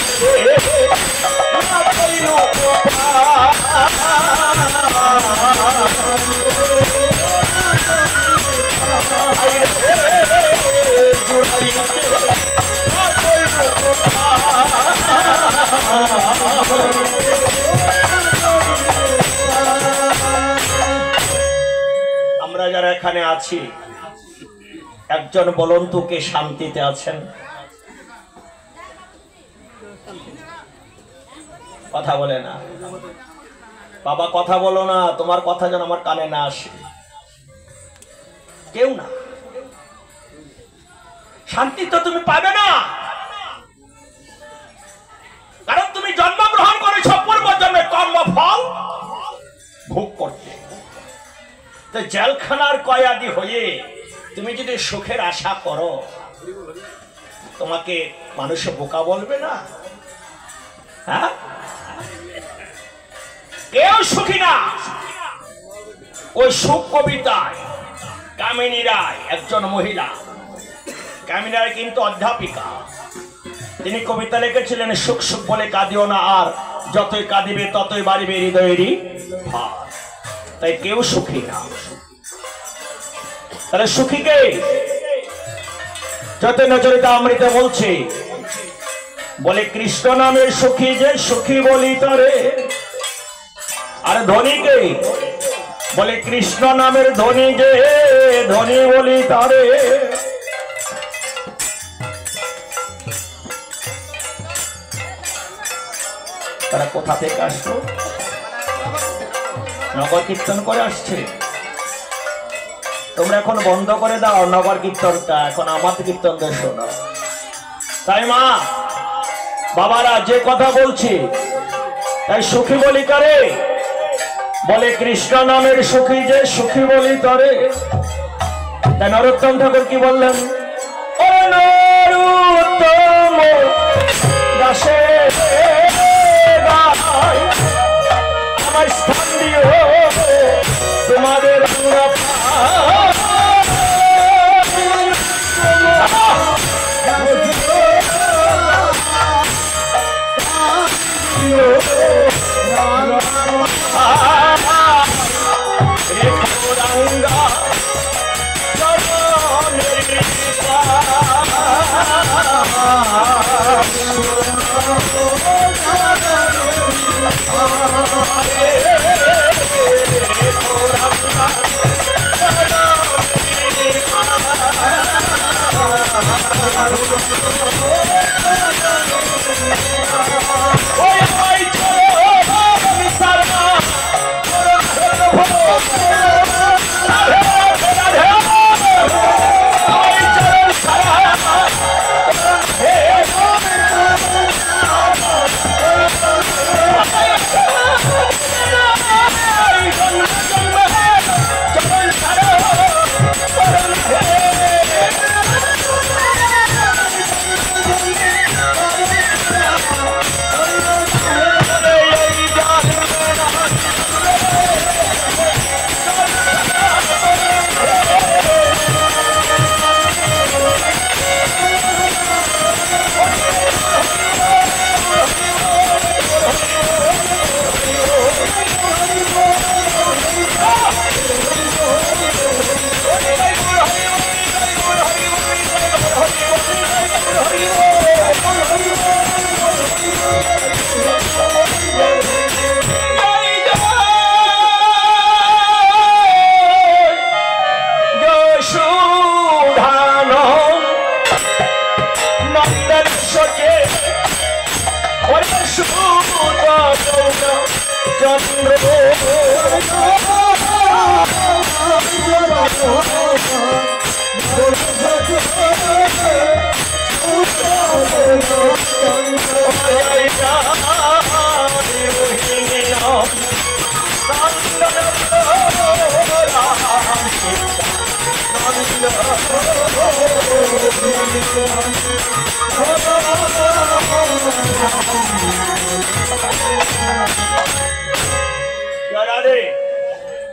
S1: যারা এখানে আছি একজন বলুন তো কে শান্তিতে আছেন? কথা বলে না বাবা, কথা বলো না, তোমার কথা যেন আমার কানে না আসে। কেউ না, শান্তি তো তুমি পাবে না, কারণ তুমি জন্মগ্রহণ করেছ পূর্বজন্মে কর্মফল ভোগ করতে। তো জেলখানার কয়েদি হয়ে তুমি যদি সুখের আশা করো, তোমাকে মানুষ বোকা বলবে না? হ্যাঁ, কেউ সুখী না। ওই সুখ কবিতায় কামিনী রায় একজন মহিলা, কামিনী রায় কিন্তু অধ্যাপিকা, তিনি কবিতা লিখেছিলেন, সুখ সুখ বলে কাঁদিও না আর, যতই কাঁদিবে ততই বাড়িবে হৃদয়েরই ভার। তাই কেউ সুখী না। তাহলে সুখী কে? চৈতন্য চরিতামৃতে বলছে, বলে কৃষ্ণ নামের সুখী যে সুখী বলি তারে। আর ধনী কে? বলে কৃষ্ণ নামের ধনী যে ধনী বলি তারে। তারা কোথা থেকে আসলো? নগর কীর্তন করে আসছে। তোমরা এখন বন্ধ করে দাও নগর কীর্তনটা, এখন আমাদের কীর্তন দিয়ে শোনো। তাই মা বাবারা যে কথা বলছি, তাই সুখী বলি কারে? বলে কৃষ্ণ নামের সুখী যে সুখী বলি তারে। তাই নরোত্তম ঠাকুর কি বললেন? ও নরোত্তম দাসে আমার স্থান দিও তোমাদের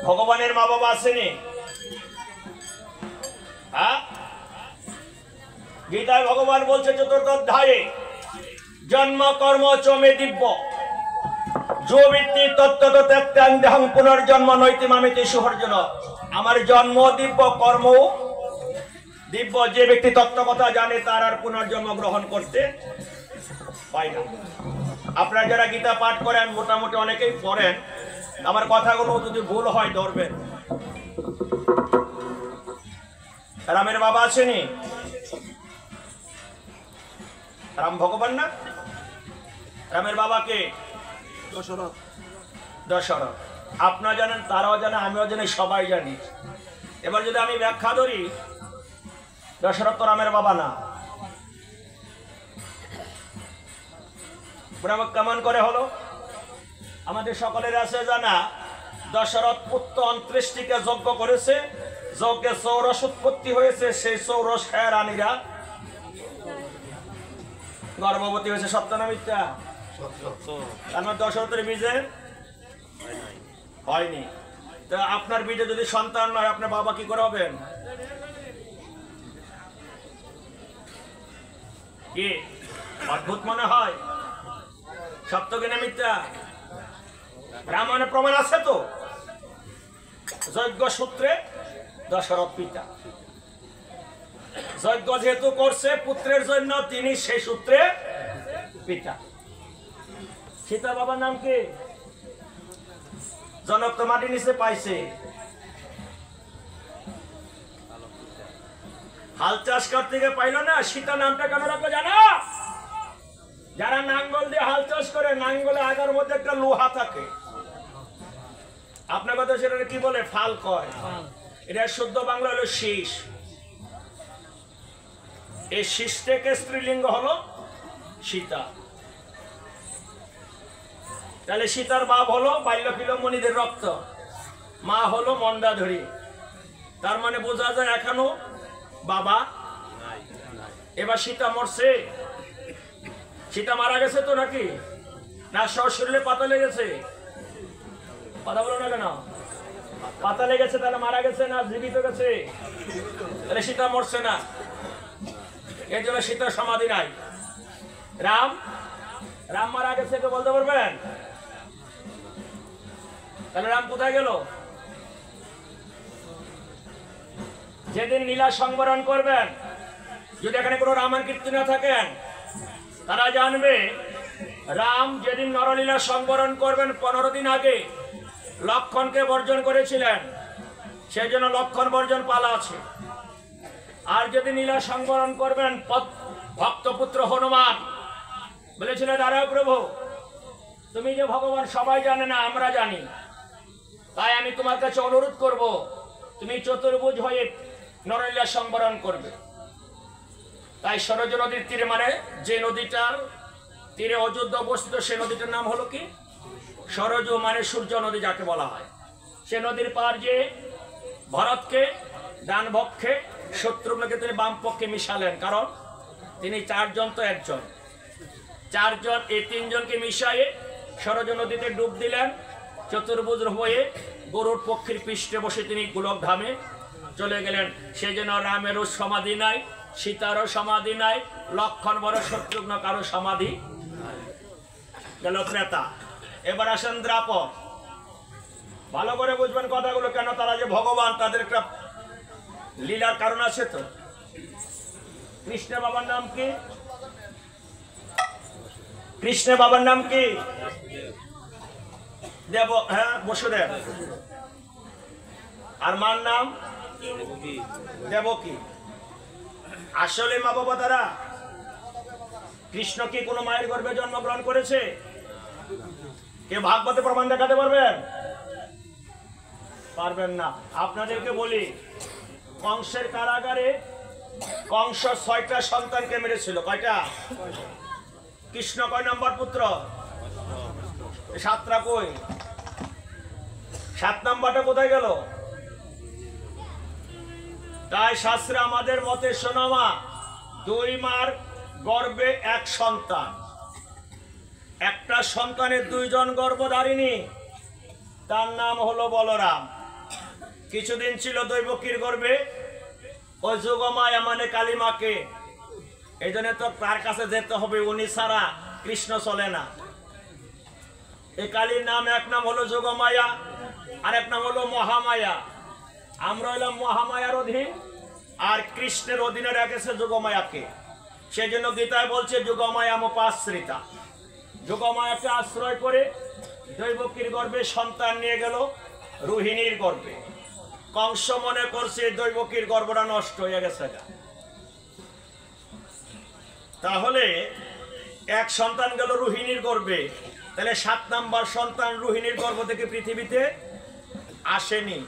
S1: ভগবানের মা বাবা আসেনি? গীতায় ভগবান বলছে চতুর্থ অধ্যায়ে, জন্ম কর্ম চমে দিব্য যো বিত্তি তত্ত্বত ত্যাক্তাং দেহং পুনর্জন্ম নৈতি মামিতে সুহর্জন। আমার জন্ম দিব্য, কর্ম দিব্য। যে ব্যক্তি তত্ত্ব কথা জানে তার আর পুনর্জন্ম গ্রহণ করতে পায় না। আপনারা যারা গীতা পাঠ করেন, মোটামুটি অনেকেই পড়েন, আমার কথাগুলো যদি ভুল হয় ধরবেন। রামের বাবা আছেনি? রাম ভগবান না? রামের বাবাকে
S2: দশরথ।
S1: দশরথ। আপনারা জানেন, তারাও জানে, আমিও জানি, সবাই জানি। এবার যদি আমি ব্যাখ্যা ধরি, দশরথ তো রামের বাবা না। কেমন করে হলো? আমাদের সকলের আছে জানা, দশরথ পুত্র 29টিকে যজ্ঞ করেছে, যজ্ঞে সৌরস উৎপত্তি হয়েছে, সেই সৌরস খায় রানীরা গর্ভবতী হয়েছে। সত্য না মিথ্যা? আমার দশরথের বীজে হয়নি। তা আপনার বীজে যদি সন্তান নয়, আপনার বাবা কি করে হবেন? কি অদ্ভুত মনে হয়? সত্য কিনা মিথ্যা? রামায়ণে প্রমাণ আছে তো। যজ্ঞ সূত্রে দশরথ পিতা, যজ্ঞ যেহেতু করছে পুত্রের জন্য, তিনি সেই সূত্রে পিতা। সীতা বাবার নাম কি? জনক তো মাটি নিচে পাইছে। হাল চাষ করতে গিয়ে পাইল না। সীতা নামটা কেন রাখলো জানো? যারা নাঙ্গল দিয়ে হাল চাষ করে, নাঙ্গলে আগার মধ্যে একটা লোহা থাকে, আপনার কথা সেটা কি বলে? ফাল কয়। এটা শুদ্ধ বাংলা হলো শীষ। এই শীষ থেকে স্ত্রীলিঙ্গ হলো সীতা। তাহলে সীতার বাপ হলো বাল্যকিলমণিদের রক্ত, মা হলো মন্দাধরী। তার মানে বোঝা যায় এখনো বাবা। এবার সীতা মরছে, সীতা মারা গেছে তো নাকি? না শরীরে পাতা লেগেছে? কথা বলো না কেন? পাতা লেগেছে, তাহলে মারা গেছে না জীবিত গেছে? তাহলে সীতা মরছে না, এর জন্য সীতার সমাধি নাই। রাম রাম মারা গেছে, কে বলতে পারবেন? তাহলে রাম কোথায় গেল? যেদিন লীলা সংবরণ করবেন, যদি এখানে কোনো রামায়ণ কীর্তন না থাকেন, তারা জানবে রাম যেদিন নরলীলা সংবরণ করবেন 15 দিন আগে লক্ষণকে বর্জন করেছিলেন, সেই জন্য লক্ষণ বর্জন পালা আছে। আর যদি লীলা সংবরণ করবেন, ভক্তপুত্র হনুমান বলেছিল, দাঁড়াও প্রভু, তুমি যে ভগবান সবাই জানে না, আমরা জানি, তাই আমি তোমার কাছে অনুরোধ করব, তুমি চতুর্ভুজ হয়ে নরলীলা সংবরণ করবে। তাই সরজ নদীর তীরে, মানে যে নদীটার তীরে অযোধ্যা অবস্থিত, সে নদীটার নাম হলো কি? সরজ, মানে সূর্য নদী যাকে বলা হয়। সে নদীর পার যে ভরতকে ডান পক্ষে, শত্রুঘ্নকে তিনি বাম পক্ষে মিশালেন, কারণ তিনি 4 জন তো একজন, 4 জন, এই 3 জনকে মিশাইয়ে সরজ নদীতে ডুব দিলেন। চতুর্ভুজ হয়ে গরুর পক্ষের পৃষ্ঠে বসে তিনি গোলক ধামে চলে গেলেন। সেই জন্য রামেরও সমাধি নাই, সীতারও সমাধি নাই, লক্ষণ বড় শত্রুঘ্ন কারো সমাধি গেল ত্রেতা। এবার আসেন দ্রাপর। ভালো করে বুঝবেন কথাগুলো, কেন তারা যে ভগবান, তাদের একটা লীলার কারণ আছে তো। কৃষ্ণ বাবার নাম কি? কৃষ্ণ বাবার নাম কি? দেব, হ্যাঁ, বসুদেব। আর মার নাম দেবকী। আসলে মা বাবা তারা? কৃষ্ণ কি কোনো মায়ের গর্ভে জন্মগ্রহণ করেছে? কে ভাগবতে প্রমাণ দেখাতে পারবেন? পারবেন না। আপনাদেরকে বলি, কংসের কারাগারে কংস 6টা সন্তানকে মেরেছিল। কয়টা? কৃষ্ণ কয় নম্বর পুত্র? 7টা কই? 7 নম্বরটা কোথায় গেল? তাই শাস্ত্রে আমাদের মতে শোনামা, 2 মার গর্ভে 1 সন্তান, একটা সন্তানের 2 জন গর্ভধারিণী, তার নাম হলো বলরাম। কিছুদিন ছিল দৈবকীর গর্ভে ওই যোগমায়া, মানে কালীমাকে। এই জন্য তো তার কাছে যেতে হবে, উনি ছাড়া কৃষ্ণ চলে না। এই কালীর নাম, এক নাম হলো যোগমায়া, আর এক নাম হলো মহামায়া। আমরা হইলাম মহামায়ার অধীন, আর কৃষ্ণের অধীনে রেখেছে যোগমায়াকে। সেই জন্য গীতায় বলছে যোগমায়া মোপাশ্রিতা। যোগমায়াকে আশ্রয় করে দৈবকীর গর্ভে সন্তান নিয়ে গেল রোহিণীর গর্ভে। কংস মনে করছে দৈবকীর গর্ভটা নষ্ট হয়ে গেছে। তাহলে এক সন্তান গেল রোহিণীর গর্ভে, তাহলে 7 নাম্বার সন্তান রোহিণীর গর্ভ থেকে পৃথিবীতে আসেনি।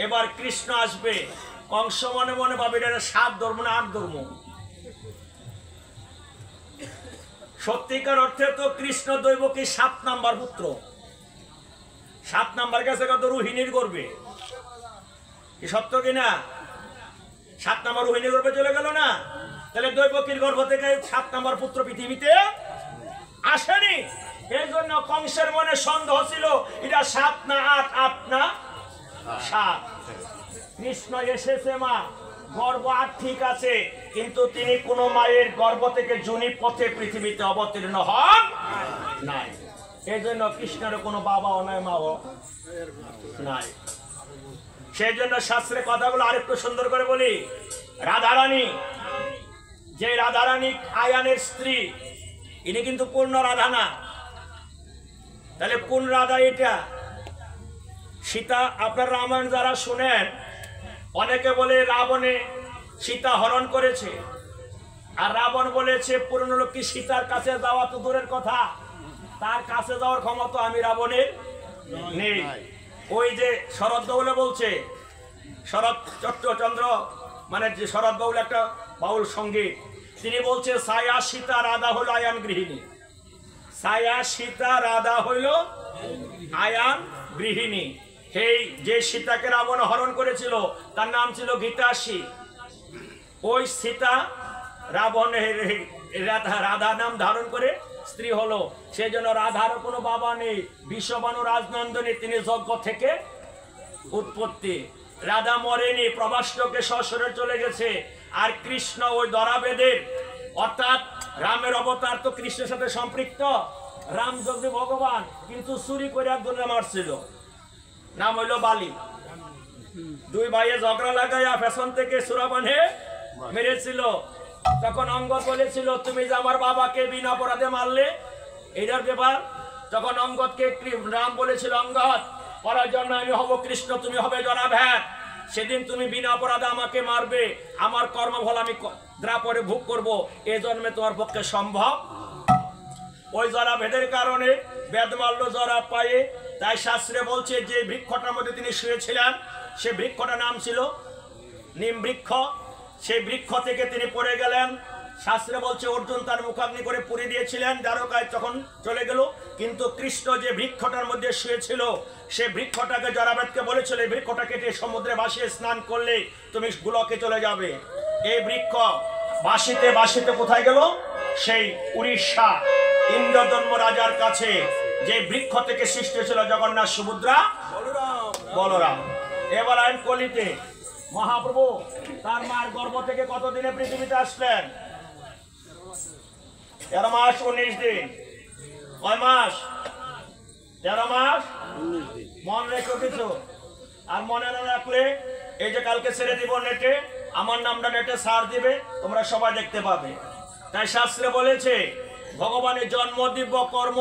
S1: এবার কৃষ্ণ আসবে, কংস মনে মনে ভাবে এটা 7 ধর্ম না 8 ধর্ম। সত্যিকার অর্থে তো কৃষ্ণ দৈবকী 7 নাম্বার পুত্র। 7 নাম্বার গেছে কত রোহিণীর গর্ভে, কি সত্য কিনা? 7 নাম্বার রোহিণীর গর্ভে চলে গেল না, তাহলে দৈবকীর গর্ভ থেকে 7 নাম্বার পুত্র পৃথিবীতে আসেনি। এই জন্য কংসের মনে সন্দেহ ছিল এটা 7 না 8, 8 না 7। কৃষ্ণ এসেছে মা, গর্ভ 8 ঠিক আছে, কিন্তু তিনি কোন মায়ের গর্ভ থেকে যোনি পথে পৃথিবীতে অবতীর্ণ হন নাই। এই জন্য কৃষ্ণের কোনো বাবাও নাই, মাও নাই। সেই জন্য শাস্ত্রে কথাগুলো আরেকটু সুন্দর করে বলি। রাধারানী, যে রাধারানী আয়ানের স্ত্রী, ইনি কিন্তু পূর্ণ রাধা না। তাহলে কোন রাধা এটা? সীতা, আপনার রামায়ণ যারা শুনেন, অনেকে বলে রাবণে সীতা হরণ করেছে, আর রাবণ বলেছে পূর্ণলক্ষ্মী সীতার কাছে যাওয়া তো দূরের কথা, তার কাছে যাওয়ার ক্ষমতা আমি রাবণের নেই। ওই যে শরৎ বাউলে বলছে, শরৎ চন্দ্র মানে যে শরৎ বাউল একটা বাউল সঙ্গীত, তিনি বলছে ছায়া সীতা রাধা হইল আয়ান গৃহিণী। ছায়া সীতা রাধা হইল আয়ান গৃহিণী। সেই যে সীতাকে রাবণ হরণ করেছিল তার নাম ছিল গীতাসী। ওই সীতা রাবণের রাধা নাম ধারণ করে স্ত্রী হলো। সেই জন্য রাধার কোনো বাবা নেই, বিশ্ববানু রাজনন্দিনী, তিনি যজ্ঞ থেকে উৎপত্তি। রাধা মরেনি, প্রভাসলোকে শ্বশুরে চলে গেছে। আর কৃষ্ণ ওই দরাবেদের, অর্থাৎ রামের অবতার তো কৃষ্ণের সাথে সম্পৃক্ত। রাম যজ্ঞে ভগবান, কিন্তু চুরি করে একজনে মারছিল, নাম হইল বালি। 2 ভাইয়ে ঝগড়া লাগাইয়া পেছন থেকে সুরাবানে মেরেছিল। তখন অঙ্গদ বলেছিল, তুমি যে আমার বাবাকে বিনা অপরাধে মারলে, এটার ব্যাপার। তখন অঙ্গদকে রাম বলেছিল, অঙ্গদ, পরার জন্য আমি হব কৃষ্ণ, তুমি হবে জরাভেদ। সেদিন তুমি বিনা অপরাধে আমাকে মারবে, আমার কর্মফল আমি দ্রাপরে ভোগ করব, এ জন্মে তোমার পক্ষে সম্ভব। ওই জরাভেদের কারণে বেদ মারল জরা পায়ে। তাই শাস্ত্রে বলছে যে বৃক্ষটার মধ্যে তিনি শুয়েছিলেন, সে বৃক্ষটার নাম ছিল নিম বৃক্ষ। সেই বৃক্ষ থেকে তিনি পড়ে গেলেন। শাস্ত্রে বলছে অর্জুন তার মুখাগ্নি করে পুড়ে দিয়েছিলেন, দ্বারকায় তখন চলে গেল। কিন্তু কৃষ্ণ যে বৃক্ষটার মধ্যে শুয়েছিল, সে বৃক্ষটাকে জরাবেদকে বলেছিল, এই বৃক্ষটা কেটে সমুদ্রে ভাসিয়ে স্নান করলে তুমি গোলকে চলে যাবে। এই বৃক্ষ বাসিতে বাসিতে কোথায় গেল? সেই উড়িষ্যা ইন্দ্রধর্ম রাজার কাছে, যে বৃক্ষ থেকে সৃষ্টি ছিল জগন্নাথ, সুভদ্রা, বলরাম। এবার আইন কলিতে মহাপ্রভু তার মার গর্ভ থেকে কতদিনে পৃথিবীতে আসলেন? 13 মাস 19 দিন। কয় মাস? 13 মাস 19 দিন। মন রেখো কিছু, আর মনে না রাখলে এই যে কালকে ছেড়ে দিব নেটে, আমার নামটা নেটে সার দিবে, তোমরা সবাই দেখতে পাবে। তাই শাস্ত্রে বলেছে ভগবানের জন্ম দিব্য, কর্ম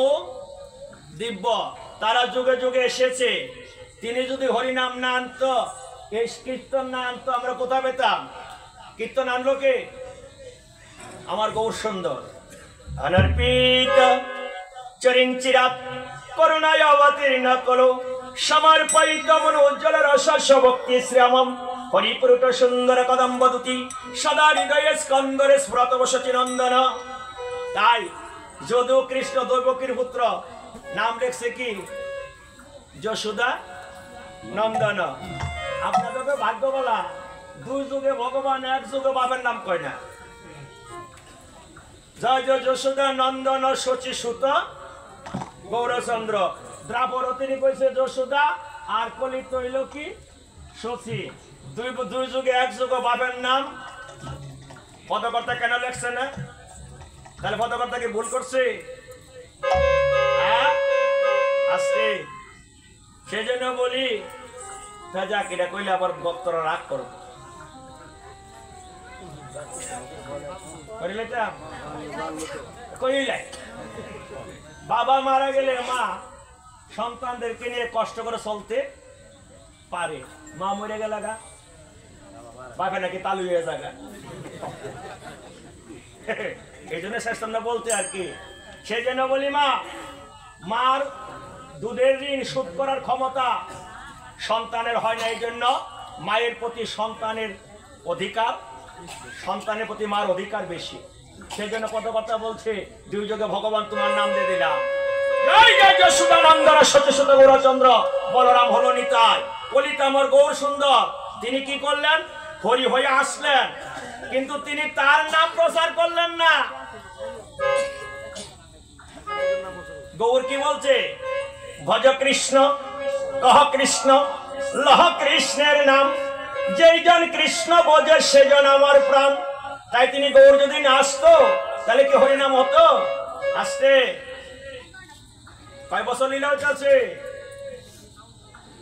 S1: দিব্য। তারা যুগে যুগে এসেছে। তিনি যদি হরিনাম না আনতো, এই কীর্তন না আনতো, আমরা কোথায় পেতাম? কীর্তন আনলো কে? আমার গৌর সুন্দর। অনর্পিত চরিঞ্চিরাত করুণায় অবতীর্ণ করো, সমর্পিত মন উজ্জ্বল রস ভক্তি শ্রীরামম হরিপুরুত সুন্দর কদম্বদুতি সদা হৃদয়ে স্কন্দরে স্ফুরত বসতি নন্দন। তাই যদু কৃষ্ণ দৈবকীর পুত্র, নাম রেখেছে কি? যশোদা নন্দন। আপনাদের তো ভাগ্য বলা, 2 যুগে ভগবান, 1 যুগে বাবার নাম কয় না। জয় জয় যশোদা নন্দন শচী সুত গৌরচন্দ্র। দ্রাপর তিনি কইছে যশোদা, আর কলিত হইল কি? শচী। 2 যুগে 1 যুগে বাবার নাম। পদকর্তা কেন লেখছে না? তাহলে পদকর্তা কি ভুল করছে? আসছে। সেজন্য বলি, যাক, এটা কইলে আবার ভক্তরা রাগ করো। বাবা মারা গেলে মা সন্তানদেরকে নিয়ে কষ্ট করে চলতে পারে মা মরে গেল গা বাপে নাকি তালু হয়ে জায়গা এই জন্য শেষম না বলতে আর কি সেই জন্য বলি মা মার দুধের ঋণ শোধ করার ক্ষমতা সন্তানের হয় না এই জন্য মায়ের প্রতি সন্তানের অধিকার সন্তানের প্রতি মার অধিকার বেশি সেই জন্য কত কথা বলছে দুই যুগে ভগবান তোমার নাম দিয়ে দিলাম জয় জয় যশোদানন্দন সত্যসুত গৌরচন্দ্র বলরাম হলো নিতাই কলিতামর গৌর সুন্দর তিনি কি করলেন হরি হয়ে আসলেন কিন্তু তিনি তার নাম প্রচার করলেন না গৌর কি বলছে ভজ কৃষ্ণ কহ কৃষ্ণ লহ কৃষ্ণের নাম যেই জন কৃষ্ণ বোঝে সেজন আমার প্রাণ তাই তিনি গৌর যদি না আসতো তাহলে কি হরিনাম হতো আসতে কয় বছর লীলা হইতেছে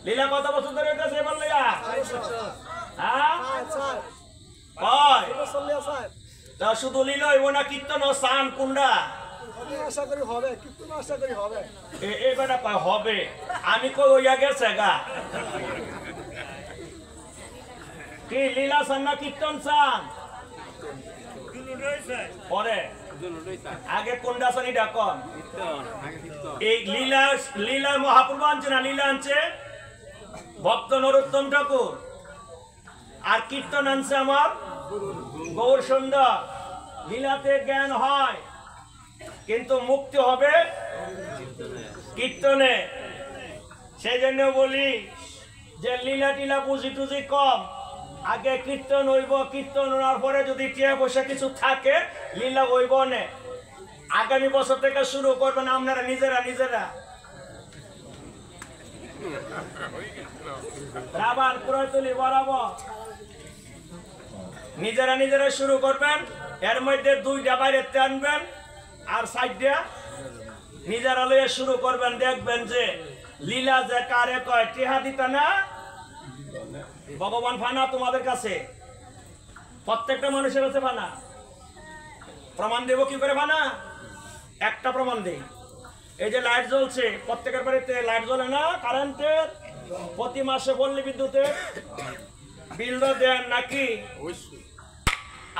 S1: লীলা কত বছর ধরে হইতেছে বললে তা শুধু লীলা হইব না কীর্তন ও সান কুন্ডা হবে আমি কই ওইয়া গেছে গা কি লীলা সান না কীর্তন সান পরে আগে কোনটা সানি ডাকন এই লীলা লীলা মহাপ্রভু আনছে না লীলা আনছে ভক্ত নরোত্তম ঠাকুর আর কীর্তন আনছে আমার গৌর সুন্দর লীলাতে জ্ঞান হয় কিন্তু মুক্তি হবে কীর্তনে সেই জন্য বলি যে লীলা টিলা বুঝি টুঝি কম আগে কীর্তন হইব কীর্তন হওয়ার পরে যদি টিয়া পয়সা কিছু থাকে লীলা হইব না আগামী বছর থেকে শুরু করবেন আপনারা নিজেরা নিজেরা রাবার পুরাতলি বরাবর নিজেরা নিজেরা শুরু করবেন এর মধ্যে দুইটা বাইরে টানবেন আর সাইডটা নিজেরা লইয়া শুরু করবেন দেখবেন যে লীলা যে কারে কয় টিহা দিতা না ভগবান ফানা তোমাদের কাছে প্রত্যেকটা মানুষের কাছে ফানা প্রমাণ দেব কি করে ফানা একটা প্রমাণ দেই এই যে লাইট জ্বলছে প্রত্যেকের বাড়িতে লাইট জ্বলে না কারেন্টের প্রতি মাসে পল্লী বিদ্যুতের বিল দেন নাকি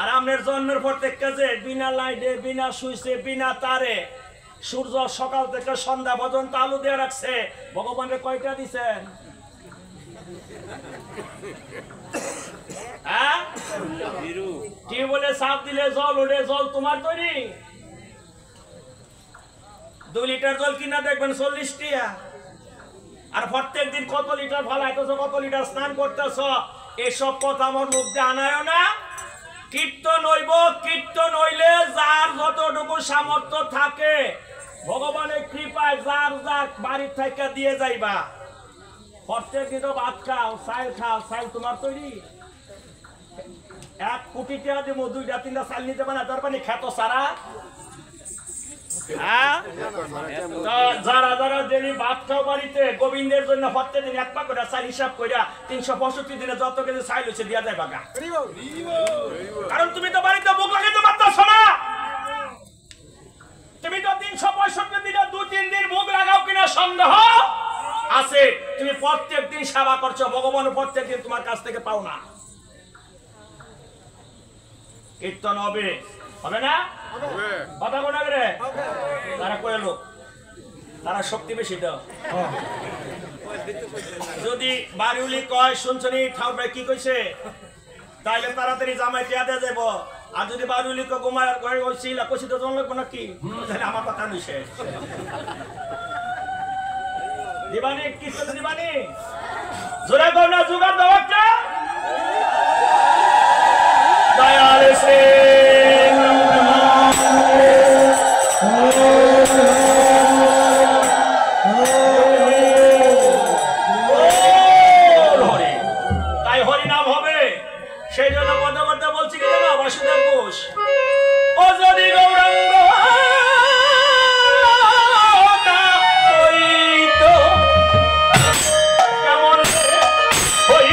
S1: আর আপনার জন্মের পর থেকে যে বিনা লাইটে বিনা সুইচে বিনা তারে সূর্য সকাল থেকে সন্ধ্যা পর্যন্ত আলো দিয়ে রাখছে ভগবানের কয়টা দিছেন কি বলে সাপ দিলে জল ওঠে জল তোমার তৈরি 2 লিটার জল কিনা দেখবেন 40 টাকা আর প্রত্যেক দিন কত লিটার ফালাইতেছ কত লিটার স্নান করতেছ এসব কথা আমার মুখ দিয়ে আনায়ও না কীর্তন হইব কীর্তন হইলে যার যতটুকু সামর্থ্য থাকে ভগবানের কৃপায় যার যার বাড়ির থেকে দিয়ে যাইবা প্রত্যেক দিন ভাত খাও চাল তোমার তৈরি 1 কোটি টাকা দিব 2টা 3টা চাল নিতে পারে তার পানি খেত সারা যারা যারা যিনি ভাত খাও বাড়িতে গোবিন্দের জন্য প্রত্যেক দিন 1 পা করে চাল হিসাব কইরা 365 দিনে যত কেজি চাল হচ্ছে দিয়া যায় বাগা কারণ তুমি তো বাড়িতে ভোগ লাগাইতে পারতাছ না তুমি তো 365 দিনে 2-3 দিন ভোগ লাগাও কিনা সন্দেহ আছে তুমি প্রত্যেক দিন সেবা করছো ভগবান প্রত্যেক দিন তোমার কাছ থেকে পাও না কীর্তন হবে হবে না কথা কোনা করে তারা কয়ে লোক তারা শক্তি বেশি দাও যদি বাড়িউলি কয় শুনছনি ঠাকুর ভাই কি কইছে তাইলে তাড়াতাড়ি জামাই টিয়া দিয়ে যাব আর যদি বাড়িউলি কয় ঘুমায় কইছিল কইছি তো জন লাগবো নাকি তাহলে আমার কথা নিছে দিবানি কীর্তন দিবানি জোরে কও না জুগার দাও একটা দয়াল শ্রী তাই হরি নাম হবে সেই জন্য কথা কথা বলছি কি জানো বাসুদেব ঘোষ ও যদি গৌরাঙ্গ কেমন হই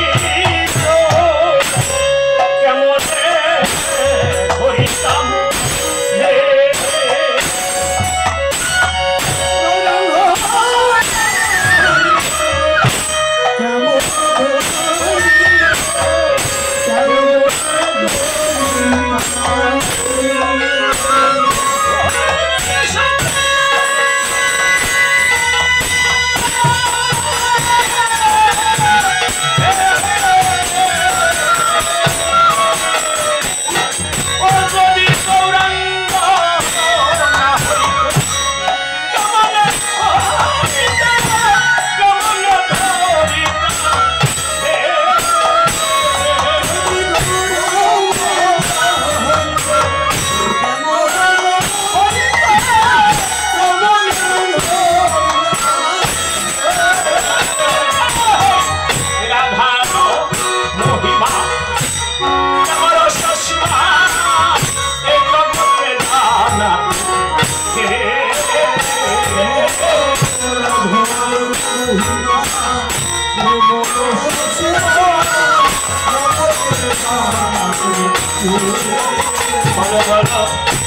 S1: বলো বলো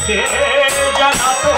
S1: কে জানাতো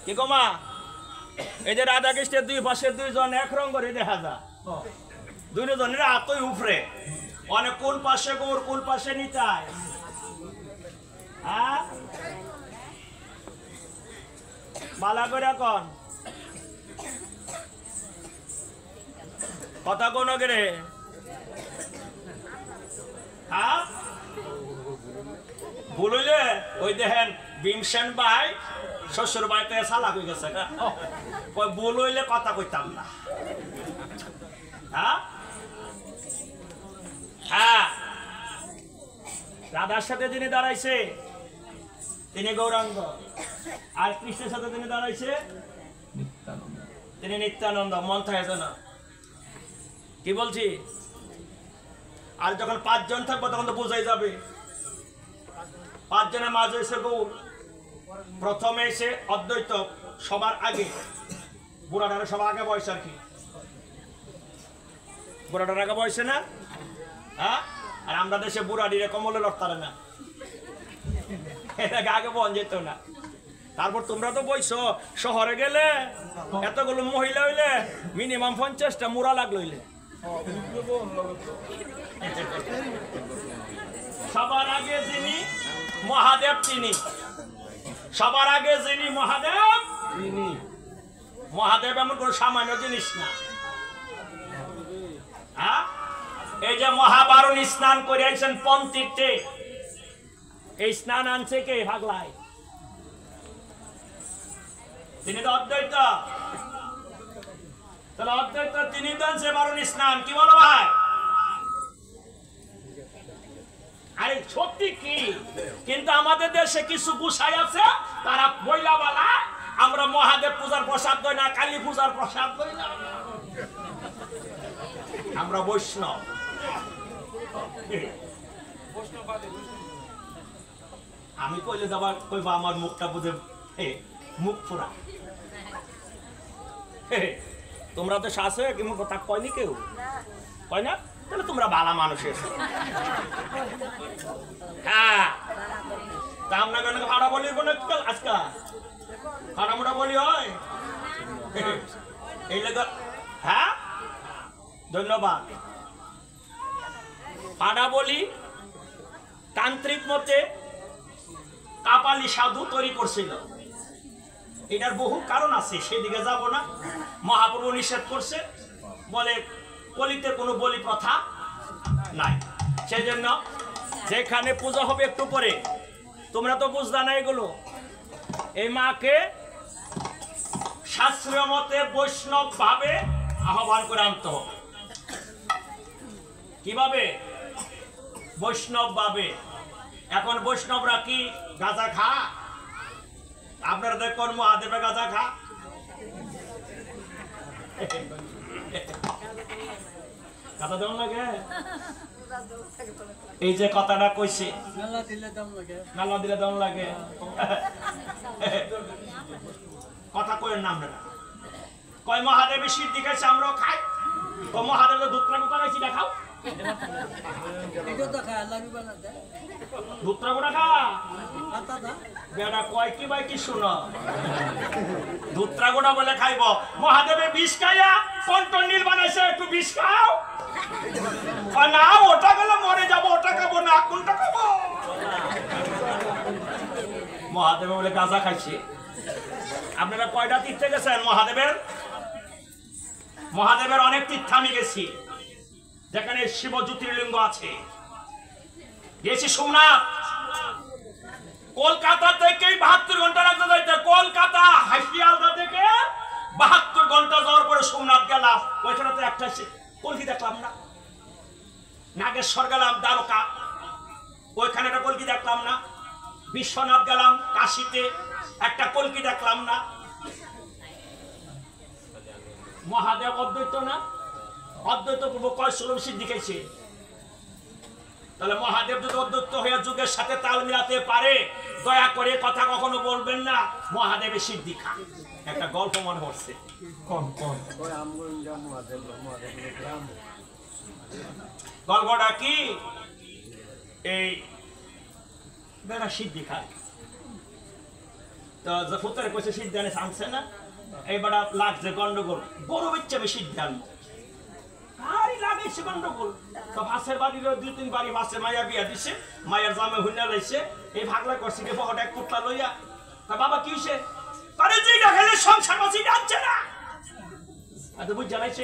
S1: কি গোমা এই যে রাধা কৃষ্ণের দুই পাশের দুইজন এক রঙ করে দেখা যা দুইজনের হাতই উপরে অনেক কোন পাশে গোর কোন পাশে নিতাই হ্যাঁ বালা করে কোন কথা কোন রে হ্যাঁ বললে ওই দেখেন ভীমসেন ভাই শ্বশুর বাড়িতে সালা হয়ে গেছে বললে কথা কইতাম না হ্যাঁ হ্যাঁ রাধার সাথে যিনি দাঁড়াইছে তিনি গৌরাঙ্গ আর কৃষ্ণের সাথে যিনি দাঁড়াইছে তিনি নিত্যানন্দ মন থাকে না কি বলছি আর যখন পাঁচজন থাকবো তখন তো বোঝাই যাবে পাঁচজনের মাঝে এসে গৌর প্রথমে এসে অদ্বৈত সবার আগে বুড়াটারে সবার আগে বয়স আর কি বুড়াটার আগে বয়সে না হ্যাঁ আর আমরা দেশে বুড়াটি কমলে লড়তারে না এটাকে আগে বন যেত না তারপর তোমরা তো বইছো শহরে গেলে এতগুলো মহিলা হইলে মিনিমাম 50টা মুড়া লাগলো হইলে সবার আগে যিনি মহাদেব তিনি সবার আগে যিনি মহাদেব মহাদেব এমন কোন সামান্য জিনিস না হ্যাঁ এই যে মহাবারণ স্নান করে আইছেন পন্থীতে এই স্নান আনছে কে ভাগলাই তিনি তো অদ্বৈত তাহলে অদ্বৈত তিনি তো আনছে বারণ স্নান কি বলো ভাই আরে সত্যি কি কিন্তু আমাদের দেশে কিছু গুছাই আছে তারা বইলা বলা আমরা মহাদেব পূজার প্রসাদ দই না কালী পূজার প্রসাদ দই না আমরা বৈষ্ণব আমি কইলে যাবা কইবা আমার মুখটা বুঝে মুখ ফুরা তোমরা তো শাসে কি মুখ কথা কয়নি কেউ কয় না তাহলে তোমরা বালা মানুষ এসে হ্যাঁ তা আপনাকে ভাড়া বলি কোনো আজকাল ভাড়া মোটা বলি হয় এই লেগে হ্যাঁ ধন্যবাদ ভাড়া বলি তান্ত্রিক মতে কাপালি সাধু তৈরি করছিল এটার বহু কারণ আছে সেদিকে যাব না মহাপ্রভু নিষেধ করছে বলে কলিতে কোনো বলি প্রথা নাই সেই জন্য যেখানে পূজা হবে একটু পরে তোমরা তো বুঝলা না এগুলো এই মাকে শাস্ত্রীয় মতে বৈষ্ণব ভাবে আহ্বান করে আনতে হবে কিভাবে বৈষ্ণব ভাবে এখন বৈষ্ণবরা কি গাঁজা খা আপনারা দেখুন মহাদেবের গাঁজা খা কথা দেন লাগে এই যে কথাটা কইছে নালা দিলে দম লাগে কথা কইেন না আমরা কয় মহাদেবের সিদ্ধি খাইছে আমরাও খাই তো মহাদেবের দুধটা কোথা খাইছি দেখাও দুধটা কোথা খা বেটা কয় কি ভাই কি শুনো দুধটা গোটা বলে খাইব মহাদেবের বিষ খাইয়া কণ্ঠ নীল বানাইছে একটু বিষ খাও না ওটা গেলে মরে যাবো ওটা খাবো না কোনটা খাবো মহাদেব বলে গাঁজা খাইছে আপনারা কয়টা তীর্থে গেছেন মহাদেবের অনেক তীর্থে আমি গেছি যেখানে শিব জ্যোতির্লিঙ্গ আছে গেছি সোমনাথ কলকাতা থেকে 72 ঘন্টা লাগতে যাইতে কলকাতা হাসিয়ালদা থেকে 72 ঘন্টা যাওয়ার পরে সোমনাথ গেলাম ওইখানে তো একটা কলকি দেখলাম না নাগেশ্বর গেলাম দ্বারকা ওইখানে একটা কলকি দেখলাম না বিশ্বনাথ গেলাম কাশীতে একটা কলকি দেখলাম না মহাদেব অদ্বৈত না অদ্বৈত পূর্ব কয়শলম সিদ্ধি খাইছে তাহলে মহাদেব যদি অদ্বৈত হয়ে যুগের সাথে তাল মিলাতে পারে দয়া করে কথা কখনো বলবেন না মহাদেবের সিদ্ধি খা একটা গল্প মনে হচ্ছে গল্পটা কি এই বেড়া সিদ্ধি খায় তো যে ফুতের কইছে সিদ্ধি আনে আনছে না এই বেড়া লাগছে গন্ডগোল বড় বাচ্চা আমি সিদ্ধি আনবো আরে লাগাইছে গন্ডগোল তো ভাষের বাড়ির 2-3 বাড়ি ভাষে মায়া বিয়া দিছে মায়ের জামে হুইনা লাইছে এই ভাগলা করছে কি বড় এক পুতলা লইয়া তা বাবা কি হইছে আরে যেটা খেলে সংসার বাঁচি যাচ্ছে না আরে বুঝ জানাইছে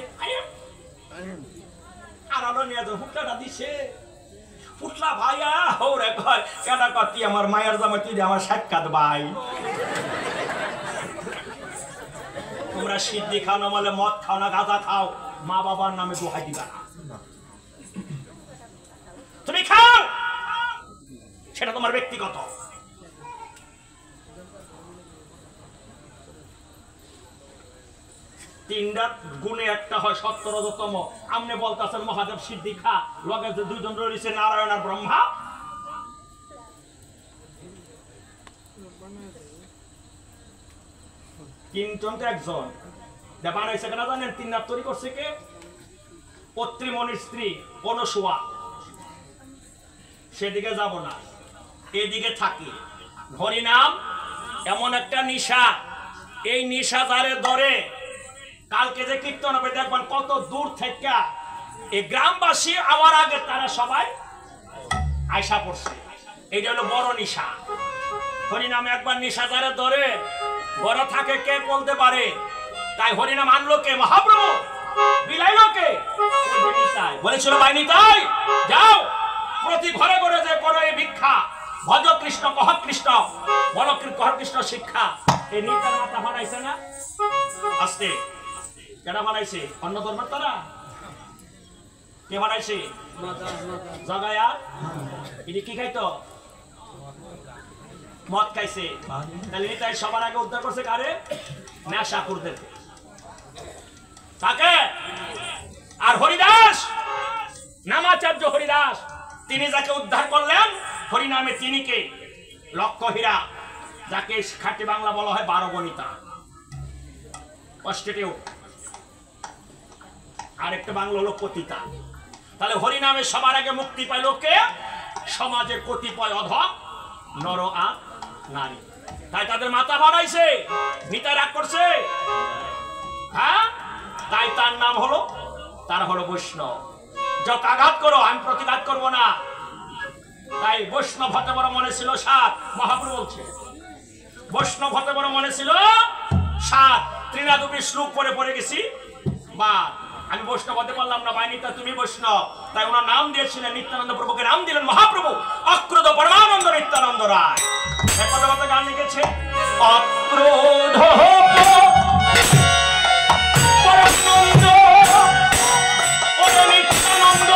S1: আর আলো নিয়ে তো ফুটলাটা দিছে ফুটলা ভাইয়া ওরে কয় কেডা কতি আমার মায়ের জামে তুই আমার সাক্ষাৎ ভাই তোমরা সিদ্ধি খাও না মানে মদ খাও না গাঁজা খাও মা বাবার নামে দোহাই দিবা না তুমি খাও সেটা তোমার ব্যক্তিগত তিনটা গুণে একটা হয় 70তম আমনে বলতাছেন মহাদেব সিদ্ধি খা লগে যে দুইজন রয়েছে নারায়ণ আর ব্রহ্মা তিনজন তো একজন বানাইছে কেনা জানেন তিন নাম তৈরি করছে কে পত্রীমণির স্ত্রী অনসুয়া সেদিকে যাব না এদিকে থাকি হরিনাম এমন একটা নিশা এই নিশা যারে ধরে কালকে যে কীর্তন হবে দেখবেন কত দূর থেকে এই গ্রামবাসী আওয়ার আগে তারা সবাই আয়সা পড়ছে এইটা হলো বড় নিশা হরিনামে একবার নিশা যারে ধরে বড় থাকে কে বলতে পারে তাই হরিনাম আনলো কে মহাপ্রভু বিলাইলো কে বলেছিল বাইনি তাই যাও প্রতি ঘরে ঘরে যে করো এই ভিক্ষা ভজ কৃষ্ণ কহ কৃষ্ণ বল কহ কৃষ্ণ শিক্ষা এই নিতার মাতা বানাইছে না আস্তে কেডা বানাইছে অন্য ধর্মের তারা কে বানাইছে জাগায়া ইনি কি খাইতো মদ খাইছে তাহলে নিতাই সবার আগে উদ্ধার করছে কারে নেশাখোরদের তাকে আর হরিদাস নামাচার্য হরিদাস তিনি যাকে উদ্ধার করলেন হরিনামে তিনি কে লক্ষ হীরা
S3: যাকে খাঁটি বাংলা বলা হয় 12 গণিতা, প্রস্টিটিউট। আরেকটা বাংলা হলো পতিতা। তাহলে হরিনামে সবার আগে মুক্তি পাইল কে? সমাজের কতিপয় অধম নর আর নারী। তাই তাদের মাথা বাড়াইছে, নিতা রাগ করছে, হ্যাঁ, তাই তার নাম হলো, তার হলো বৈষ্ণব। যত আঘাত করো, আমি প্রতিঘাত করবো না। তাই বৈষ্ণব হতে বড় মনে ছিল 7, মহাপ্রভু বলছে বৈষ্ণব হতে বড় মনে ছিল 7। ত্রিনাদুপি শ্লোক পড়ে গেছি, বা আমি বৈষ্ণব হতে পারলাম না, বাইনিতা তুমি বৈষ্ণব। তাই ওনার নাম দিয়েছিলেন নিত্যানন্দ প্রভুকে, নাম দিলেন মহাপ্রভু অক্রোধ পরমানন্দ নিত্যানন্দ রায়। একটা গান লিখেছে, অক্রোধ পরমানন্দ ওরে নিত্যানন্দ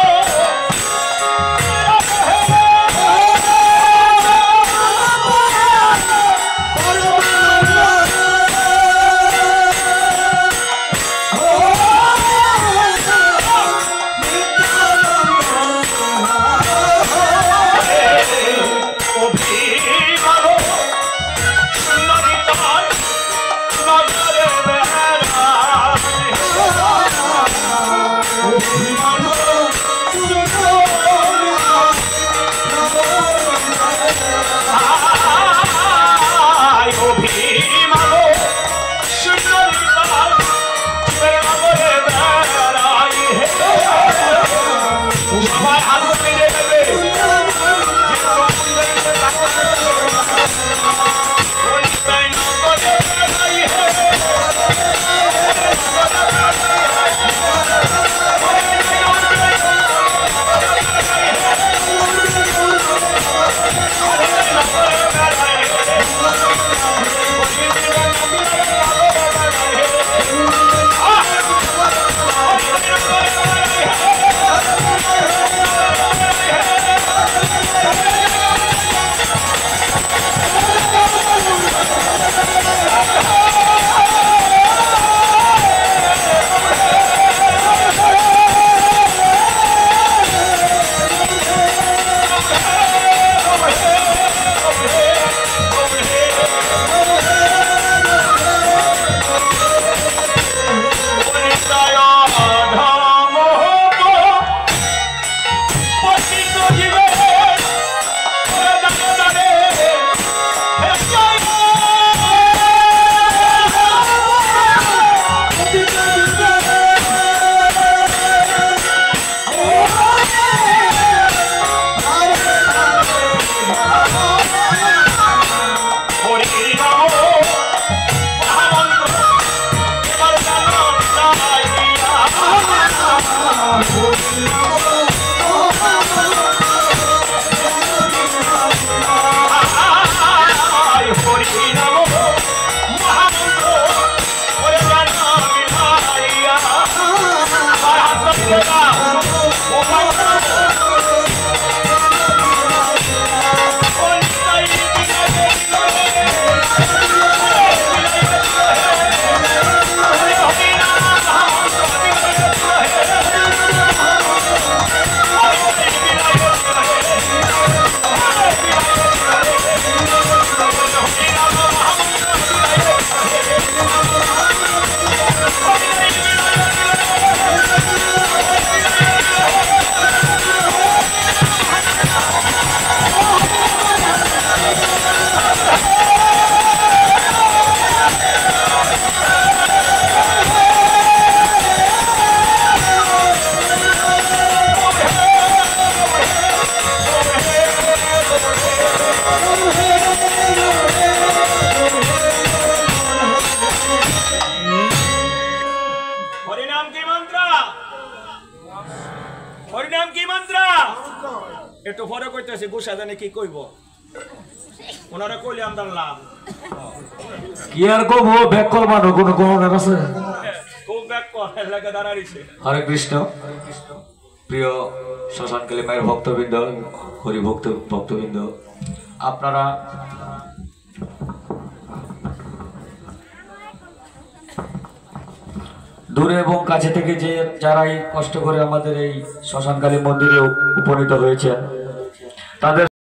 S3: একটু পরে কইতেছি গুসা জানে কি কইব, ওনারা কইলে আমরা লাভ
S2: কি আর কব, ব্যাক করবানো কোন কোন আছে,
S3: খুব ব্যাক করে লাগা দাঁড়াইছে।
S2: হরে কৃষ্ণ। প্রিয় শ্মশানকালী মায়ের ভক্তবৃন্দ, হরি ভক্তবৃন্দ, আপনারা দূরে এবং কাছে থেকে যে যারাই কষ্ট করে আমাদের এই শ্মশানকালী মন্দিরে উপনীত হয়েছেন, তাদের